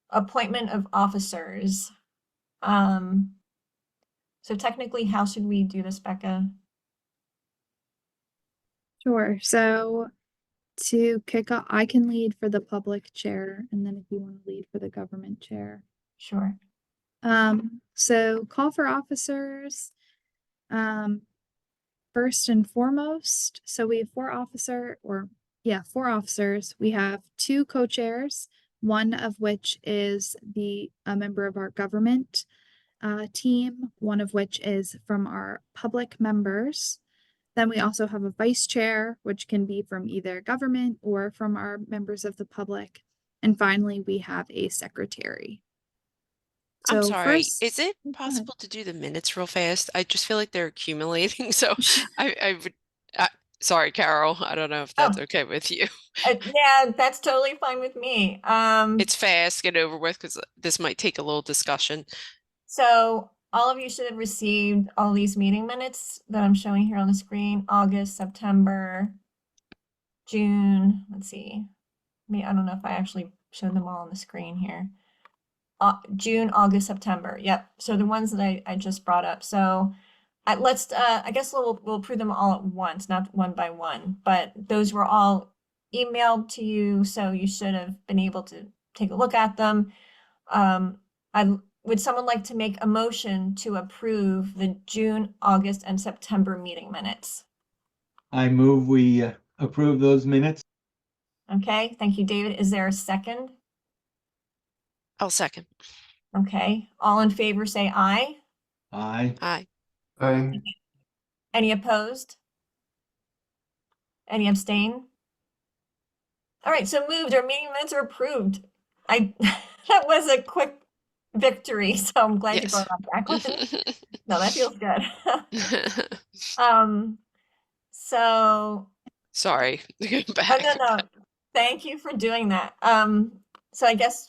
Appointment of officers. So technically, how should we do this, Becca? Sure. So to kick off, I can lead for the public chair, and then if you want to lead for the government chair. Sure. So call for officers. First and foremost, so we have four officers. We have two co-chairs, one of which is a member of our government team, one of which is from our public members. Then we also have a vice chair, which can be from either government or from our members of the public. And finally, we have a secretary. I'm So sorry, first, is it go ahead. possible to do the minutes real fast? I just feel like they're accumulating, so I would, sorry, Carol, I don't know if that's Oh. okay with you. Yeah, that's totally fine with me. It's fast, get over with, because this might take a little discussion. So all of you should have received all these meeting minutes that I'm showing here on the screen, August, September, June, let's see. I don't know if I actually showed them all on the screen here. June, August, September. Yep. So the ones that I just brought up. So I guess we'll approve them all at once, not one by one, but those were all emailed to you, so you should have been able to take a look at them. Would someone like to make a motion to approve the June, August, and September meeting minutes? I move we approve those minutes. Okay, thank you, David. Is there a second? I'll second. Okay, all in favor say aye. Aye. Aye. Aye. Any opposed? Any abstain? All right, so moved. Our meeting minutes are approved. That was a quick victory, so I'm glad you Yes. brought that back. No, that feels good. So Sorry, oh, back. no. Thank you for doing that. So I guess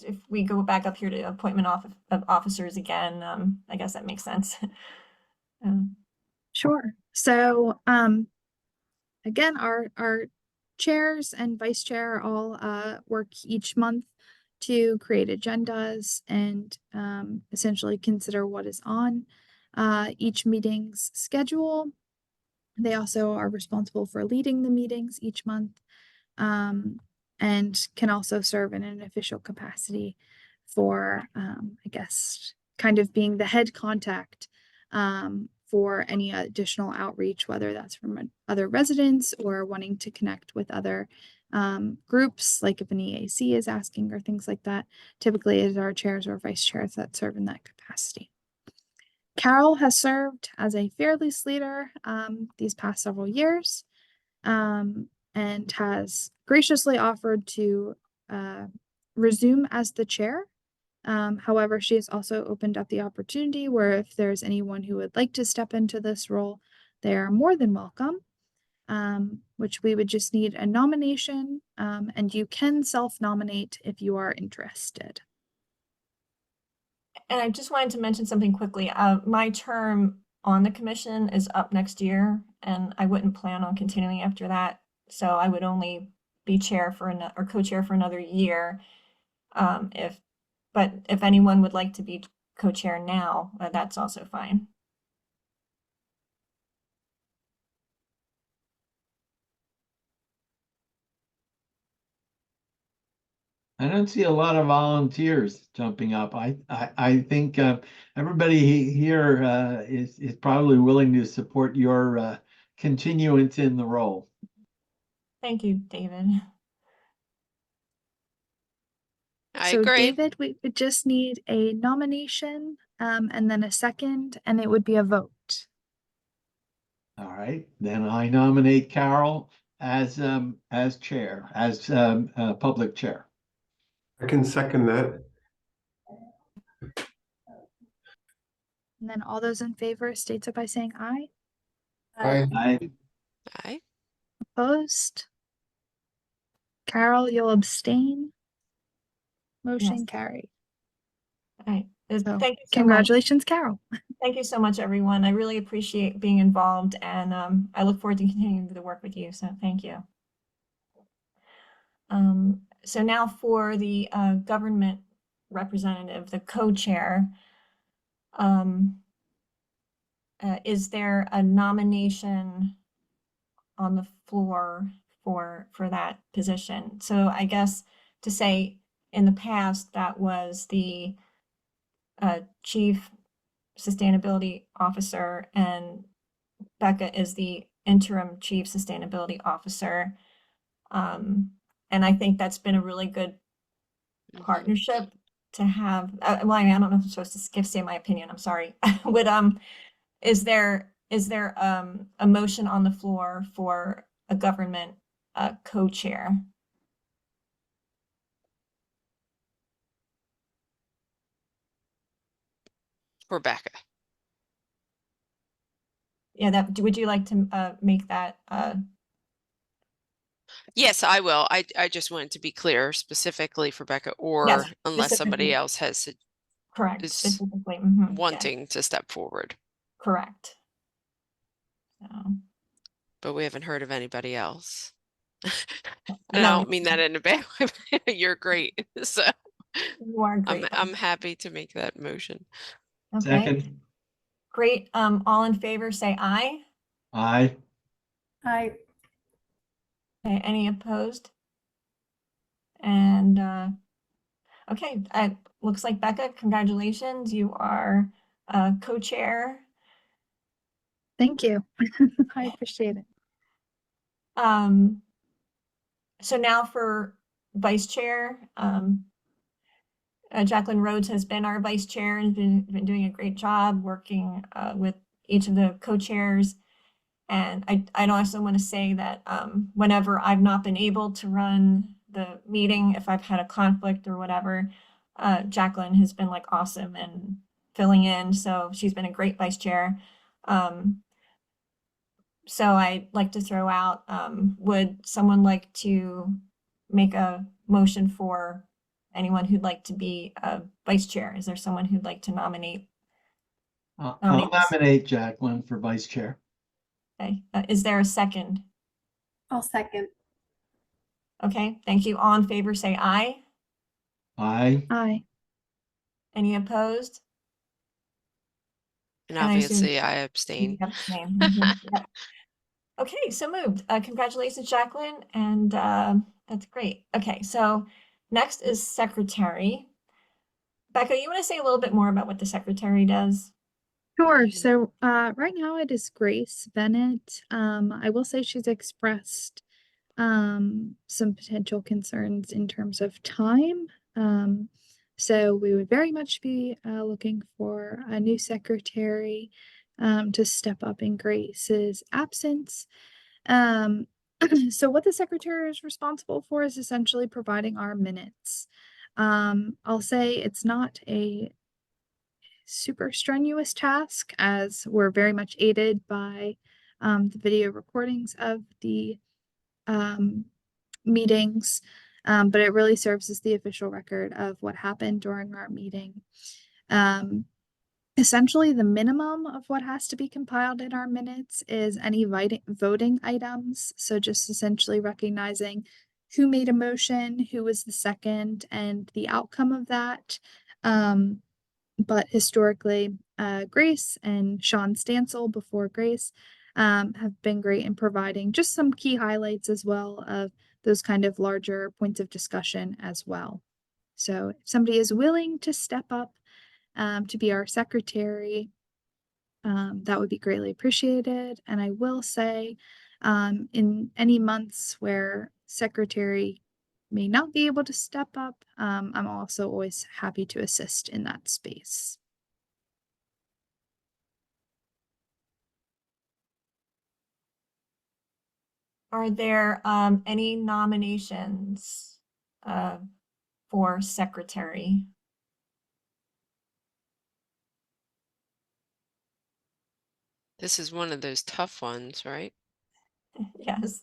if we go back up here to appointment of officers again, I guess that makes sense. Sure. So, again, our chairs and vice chair all work each month to create agendas and essentially consider what is on each meeting's schedule. They also are responsible for leading the meetings each month, and can also serve in an official capacity for, I guess, kind of being the head contact for any additional outreach, whether that's from other residents or wanting to connect with other groups, like if an EAC is asking or things like that. Typically, it is our chairs or vice chairs that serve in that capacity. Carol has served as a fair lease leader these past several years, and has graciously offered to resume as the chair. However, she has also opened up the opportunity where if there's anyone who would like to step into this role, they are more than welcome, which we would just need a nomination, and you can self-nominate if you are interested. And I just wanted to mention something quickly. My term on the commission is up next year, and I wouldn't plan on continuing after that. So I would only be chair for or co-chair for another year. But if anyone would like to be co-chair now, that's also fine. I don't see a lot of volunteers jumping up. I think everybody here is probably willing to support your continuance in the role. Thank you, David. I So agree. David, we would just need a nomination, and then a second, and it would be a vote. All right, then I nominate Carol as chair, as public chair. I can second that. And then all those in favor state so by saying aye. Aye. Aye. Opposed? Carol, you'll abstain? Motion Yes. carried. All right. So Thank you so much. congratulations, Carol. Thank you so much, everyone. I really appreciate being involved, and I look forward to continuing to work with you. So thank you. So now for the government representative, the co-chair. Is there a nomination on the floor for that position? So I guess to say in the past that was the chief sustainability officer, and Becca is the interim chief sustainability officer. And I think that's been a really good partnership to have. Well, I mean, I don't know if I'm supposed to say my opinion. I'm sorry. Would is there a motion on the floor for a government co-chair? for Becca. Yeah, that, would you like to make that, Yes, I will. I just wanted to be clear specifically for Becca, or yes, unless somebody specifically, else correct, is specifically, mhm, yes, wanting to step forward, correct. So, but we haven't heard of anybody else. And I no, don't mean that in a bad way. You're great. So you are great. I'm happy to make that motion. Okay, Second, great. All in favor, say aye. aye. I, Okay, any opposed? And, okay, looks like Becca, congratulations, you are co-chair. Thank you. I appreciate it. So now for vice chair, Jacqueline Rhodes has been our vice chair and been doing a great job working with each of the co-chairs. And I'd also want to say that whenever I've not been able to run the meeting, if I've had a conflict or whatever, Jacqueline has been like awesome and filling in. So she's been a great vice chair. So I'd like to throw out, would someone like to make a motion for anyone who'd like to be a vice chair? Is there someone who'd like to nominate? I'll Nominate. nominate Jacqueline for vice chair. Okay, is there a second? I'll second. Okay, thank you. All in favor, say aye. Aye. Aye. Any opposed? And And I assume obviously I you abstain. abstain. Mhm, yep. Okay, so moved. Congratulations, Jacqueline, and that's great. Okay, so next is secretary. Becca, you want to say a little bit more about what the secretary does? Sure. So right now it is Grace Bennett. I will say she's expressed some potential concerns in terms of time. So we would very much be looking for a new secretary to step up in Grace's absence. So what the secretary is responsible for is essentially providing our minutes. I'll say it's not a super strenuous task, as we're very much aided by the video recordings of the meetings, but it really serves as the official record of what happened during our meeting. Essentially, the minimum of what has to be compiled in our minutes is any voting items. So just essentially recognizing who made a motion, who was the second, and the outcome of that. But historically, Grace and Sean Stansel before Grace have been great in providing just some key highlights as well of those kind of larger points of discussion as well. So if somebody is willing to step up to be our secretary, that would be greatly appreciated. And I will say, in any months where secretary may not be able to step up, I'm also always happy to assist in that space. Are there any nominations for secretary? This is one of those tough ones, right? Yes.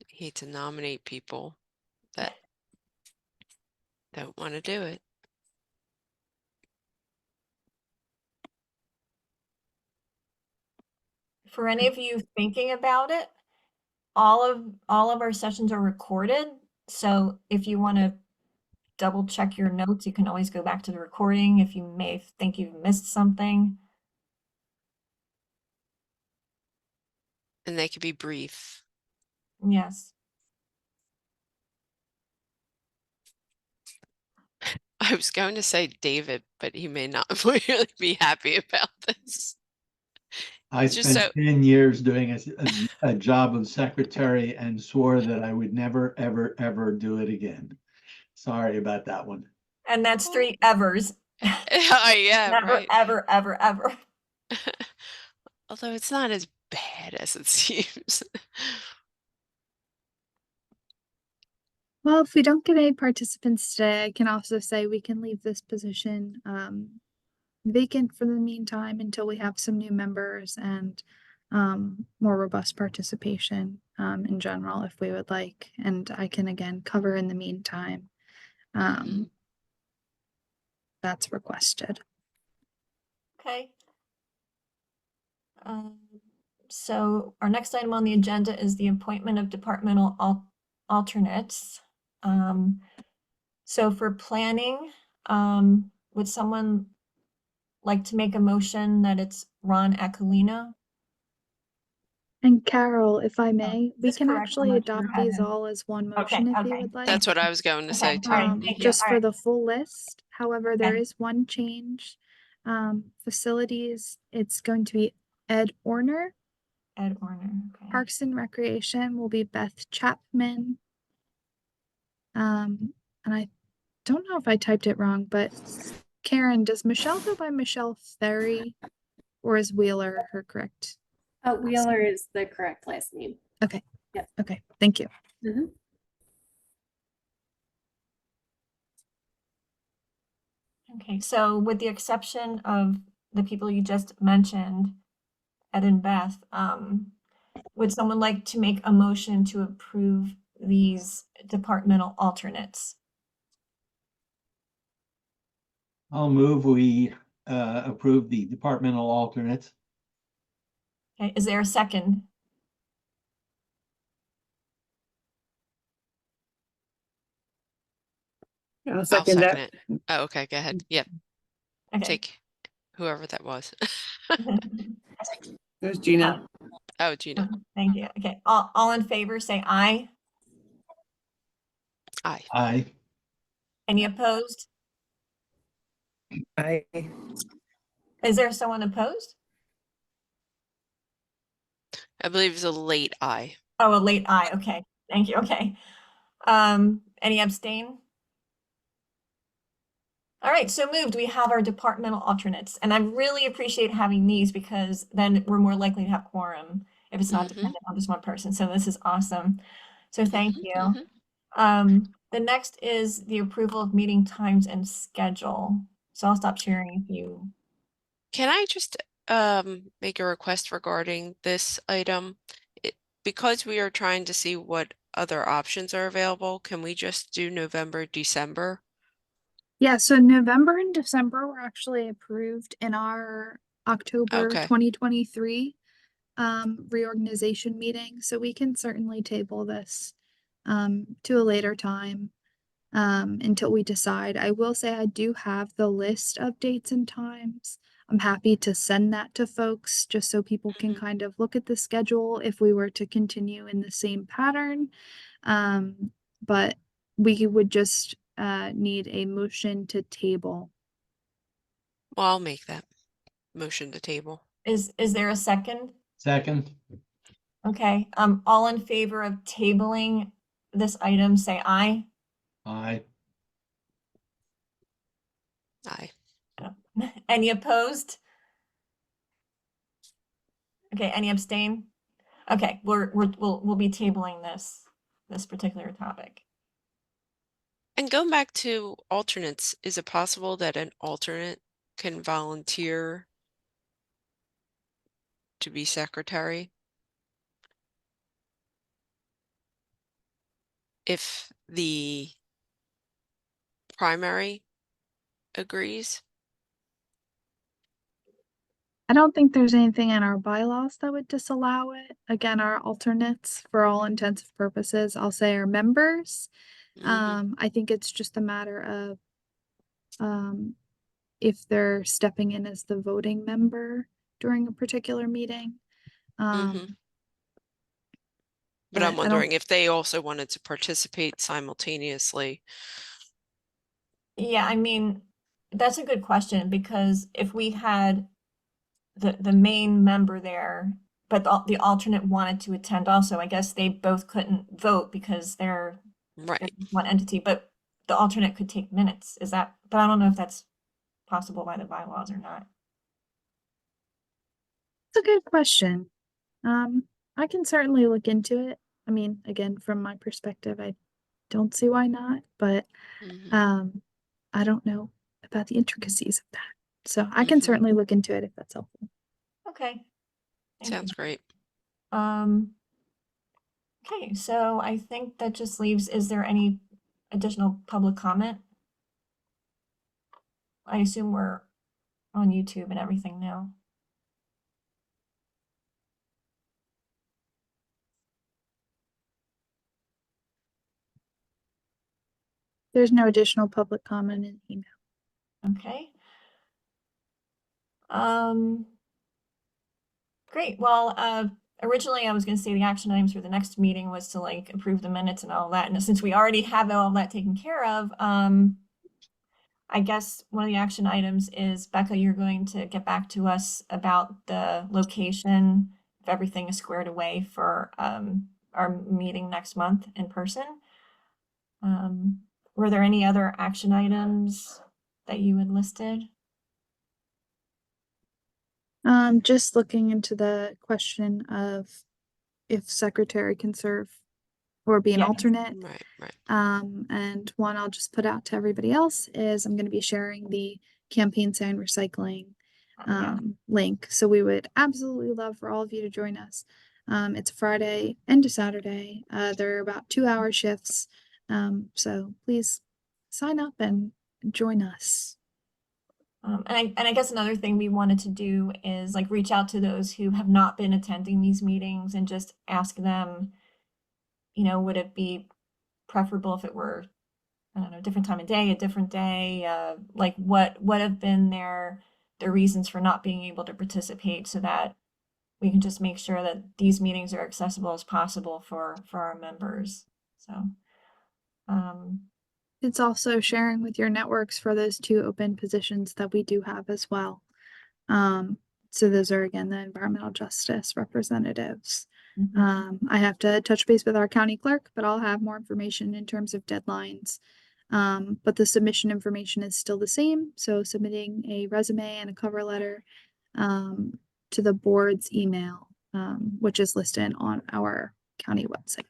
Hate to nominate people that don't want to do it. For any of you thinking about it, all of our sessions are recorded. So if you want to double check your notes, you can always go back to the recording if you may think you've missed something. And they could be brief. Yes. I was going to say David, but he may not really be happy about this. I Just spent 10 years doing a job of secretary and swore that I would never, ever, ever do it again. Sorry about that one. And that's 3 evers. Yeah, Never, right. ever, ever, ever. Although it's not as bad as it seems. Well, if we don't get any participants today, I can also say we can leave this position vacant for the meantime until we have some new members and more robust participation in general if we would like. And I can again cover in the meantime. Mhm. That's requested. Okay. So our next item on the agenda is the appointment of departmental alternates. So for planning, would someone like to make a motion that it's Ron Aquilina? And Carol, if I may, we just can correct actually one, sure, adopt these Evan. all as one Okay, motion if you okay. would like. That's what I was going to say Okay, all right, too. thank you. Just All for right. the full list. However, there Okay. is one change. Facilities, it's going to be Ed Orner. Ed Orner, okay. Parks and Recreation will be Beth Chapman. And I don't know if I typed it wrong, but Karen, does Michelle go by Michelle Ferry, or is Wheeler her correct? Wheeler is the correct last name. Okay. Yep. Okay, thank you. Mhm. Okay, so with the exception of the people you just mentioned, Ed and Beth, would someone like to make a motion to approve these departmental alternates? I'll move we approve the departmental alternates. Okay, is there a second? I'll second it. Oh, okay, go ahead. Yep, Okay. take whoever that was. It was Gina. Oh, Gina. Thank you. Okay, all in favor, say aye. Aye. Aye. Any opposed? Aye. Is there someone opposed? I believe it's a late aye. Oh, a late aye. Okay, thank you. Okay. Any abstain? All right, so moved. We have our departmental alternates, and I really appreciate having these because then we're more likely to have quorum if it's not Mhm. dependent on just one person. So this is awesome. So thank Mhm, you. mhm. The next is the approval of meeting times and schedule. So I'll stop sharing if you. Can I just make a request regarding this item? Because we are trying to see what other options are available, can we just do November, December? Yeah, so November and December were actually approved in our October Okay. 2023 reorganization meeting. So we can certainly table this to a later time until we decide. I will say I do have the list of dates and times. I'm happy to send that to folks just so people can Mhm. kind of look at the schedule if we were to continue in the same pattern. But we would just need a motion to table. Well, I'll make that motion to table. Is there a second? Second. Okay, all in favor of tabling this item, say aye. Aye. Aye. Any opposed? Okay, any abstain? Okay, we'll be tabling this particular topic. And going back to alternates, is it possible that an alternate can volunteer to be secretary? If the primary agrees? I don't think there's anything in our bylaws that would disallow it. Again, our alternates, for all intents and purposes, I'll say are members. Mhm. I think it's just a matter of if they're stepping in as the voting member during a particular meeting. Mhm. But But I'm I don't, wondering if they also wanted to participate simultaneously. Yeah, I mean, that's a good question because if we had the main member there, but the alternate wanted to attend also, I guess they both couldn't vote because they're Right. one entity, but the alternate could take minutes. Is that, but I don't know if that's possible by the bylaws or not. it's a good question. I can certainly look into it. I mean, again, from my perspective, I don't see why not, but Mhm. I don't know about the intricacies of that. So I can Mhm. certainly look into it if that's helpful. Okay. Thank Sounds you. great. Okay, so I think that just leaves, is there any additional public comment? I assume we're on YouTube and everything now. There's no additional public comment in email. Okay. Great. Well, originally I was going to say the action items for the next meeting was to like approve the minutes and all that. And since we already have all that taken care of, I guess one of the action items is, Becca, you're going to get back to us about the location, if everything is squared away for our meeting next month in person. Were there any other action items that you had listed? Just looking into the question of if secretary can serve or be an Yeah. alternate. Right. And one I'll just put out to everybody else is I'm going to be sharing the campaign sign recycling Yeah. link. So we would absolutely love for all of you to join us. It's Friday and a Saturday. They're about 2-hour shifts. So please sign up and join us. And I guess another thing we wanted to do is like reach out to those who have not been attending these meetings and just ask them, would it be preferable if it were, I don't know, a different time of day, a different day, like what have been their reasons for not being able to participate, so that we can just make sure that these meetings are accessible as possible for our members. So, It's also sharing with your networks for those 2 open positions that we do have as well. So those are again the environmental justice representatives. I have to touch base with our county clerk, but I'll have more information in terms of deadlines. But the submission information is still the same. So submitting a resume and a cover letter to the board's email, which is listed on our county website.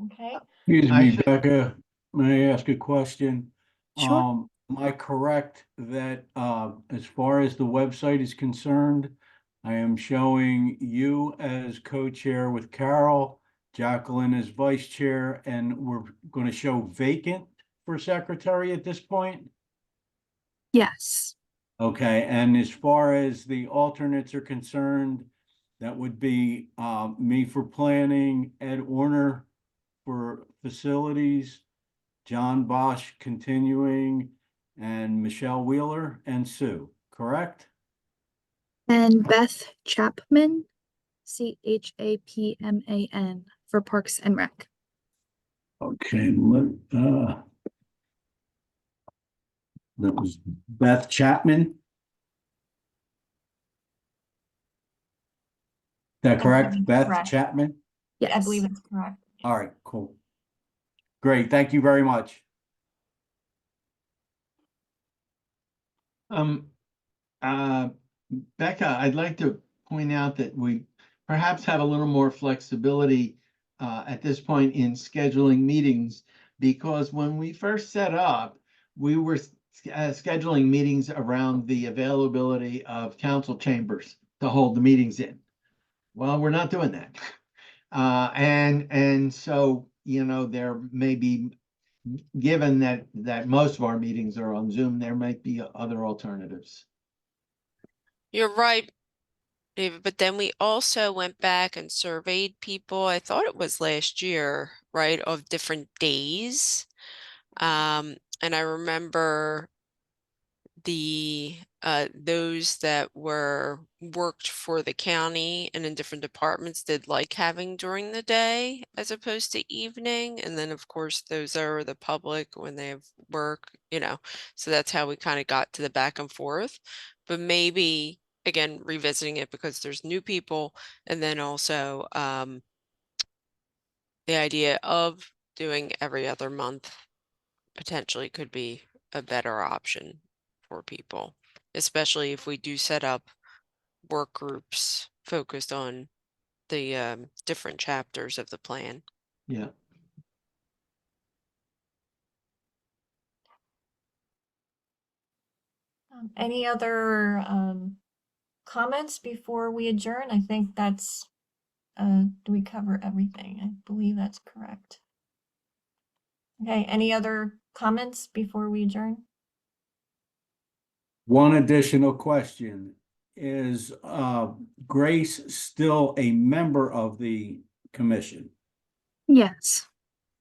okay. Excuse I me, should- Becca, may I ask a question? Sure. Am I correct that, as far as the website is concerned, I am showing you as co-chair with Carol, Jacqueline as vice chair, and we're going to show vacant for secretary at this point? Yes. Okay, and as far as the alternates are concerned, that would be, me for planning, Ed Orner for facilities, John Bosch continuing, and Michelle Wheeler and Sue, correct? And Beth Chapman, Chapman for Parks and Rec. Okay, that was Beth Chapman. Is that correct? believe Beth correct. Chapman? Yes. I believe it's correct. All right, cool. Great, thank you very much. Becca, I'd like to point out that we perhaps have a little more flexibility at this point in scheduling meetings, because when we first set up, we were scheduling meetings around the availability of council chambers to hold the meetings in. Well, we're not doing that. And so, there may be, given that most of our meetings are on Zoom, there might be other alternatives. You're right, David, but then we also went back and surveyed people. I thought it was last year, right, of different days. And I remember those that worked for the county and in different departments did like having during the day as opposed to evening. And then of course those are the public when they have work, so that's how we kind of got to the back and forth. But maybe again revisiting it because there's new people, and then also the idea of doing every other month potentially could be a better option for people, especially if we do set up work groups focused on the different chapters of the plan. Yeah. Any other comments before we adjourn? I think that's, do we cover everything? I believe that's correct. Okay, any other comments before we adjourn? One additional question. Is Grace still a member of the commission? Yes,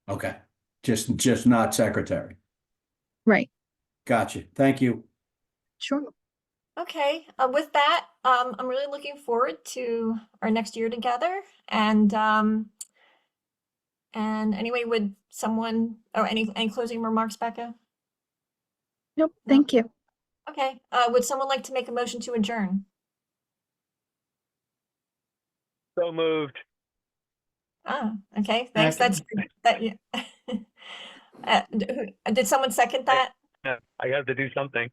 Okay, just not secretary. right. Gotcha. Thank you. Sure. Okay, with that, I'm really looking forward to our next year together. And anyway, would someone, or any closing remarks, Becca? Nope, No. thank you. Okay, would someone like to make a motion to adjourn? So moved. Ah, okay, thanks. That's that. Yeah. Did someone second that? Yeah, I have to do something.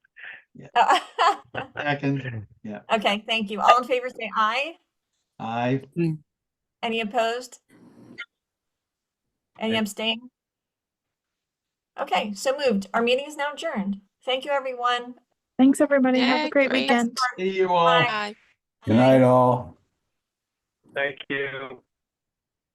Second, yeah. Okay, thank you. All in favor, say aye. Aye. Any opposed? Any Aye. abstain? Okay, so moved. Our meeting is now adjourned. Thank you, everyone. Thanks, everybody. Have a Yeah, great great. weekend. See you all. Bye. Bye. Good night, all. Thank you.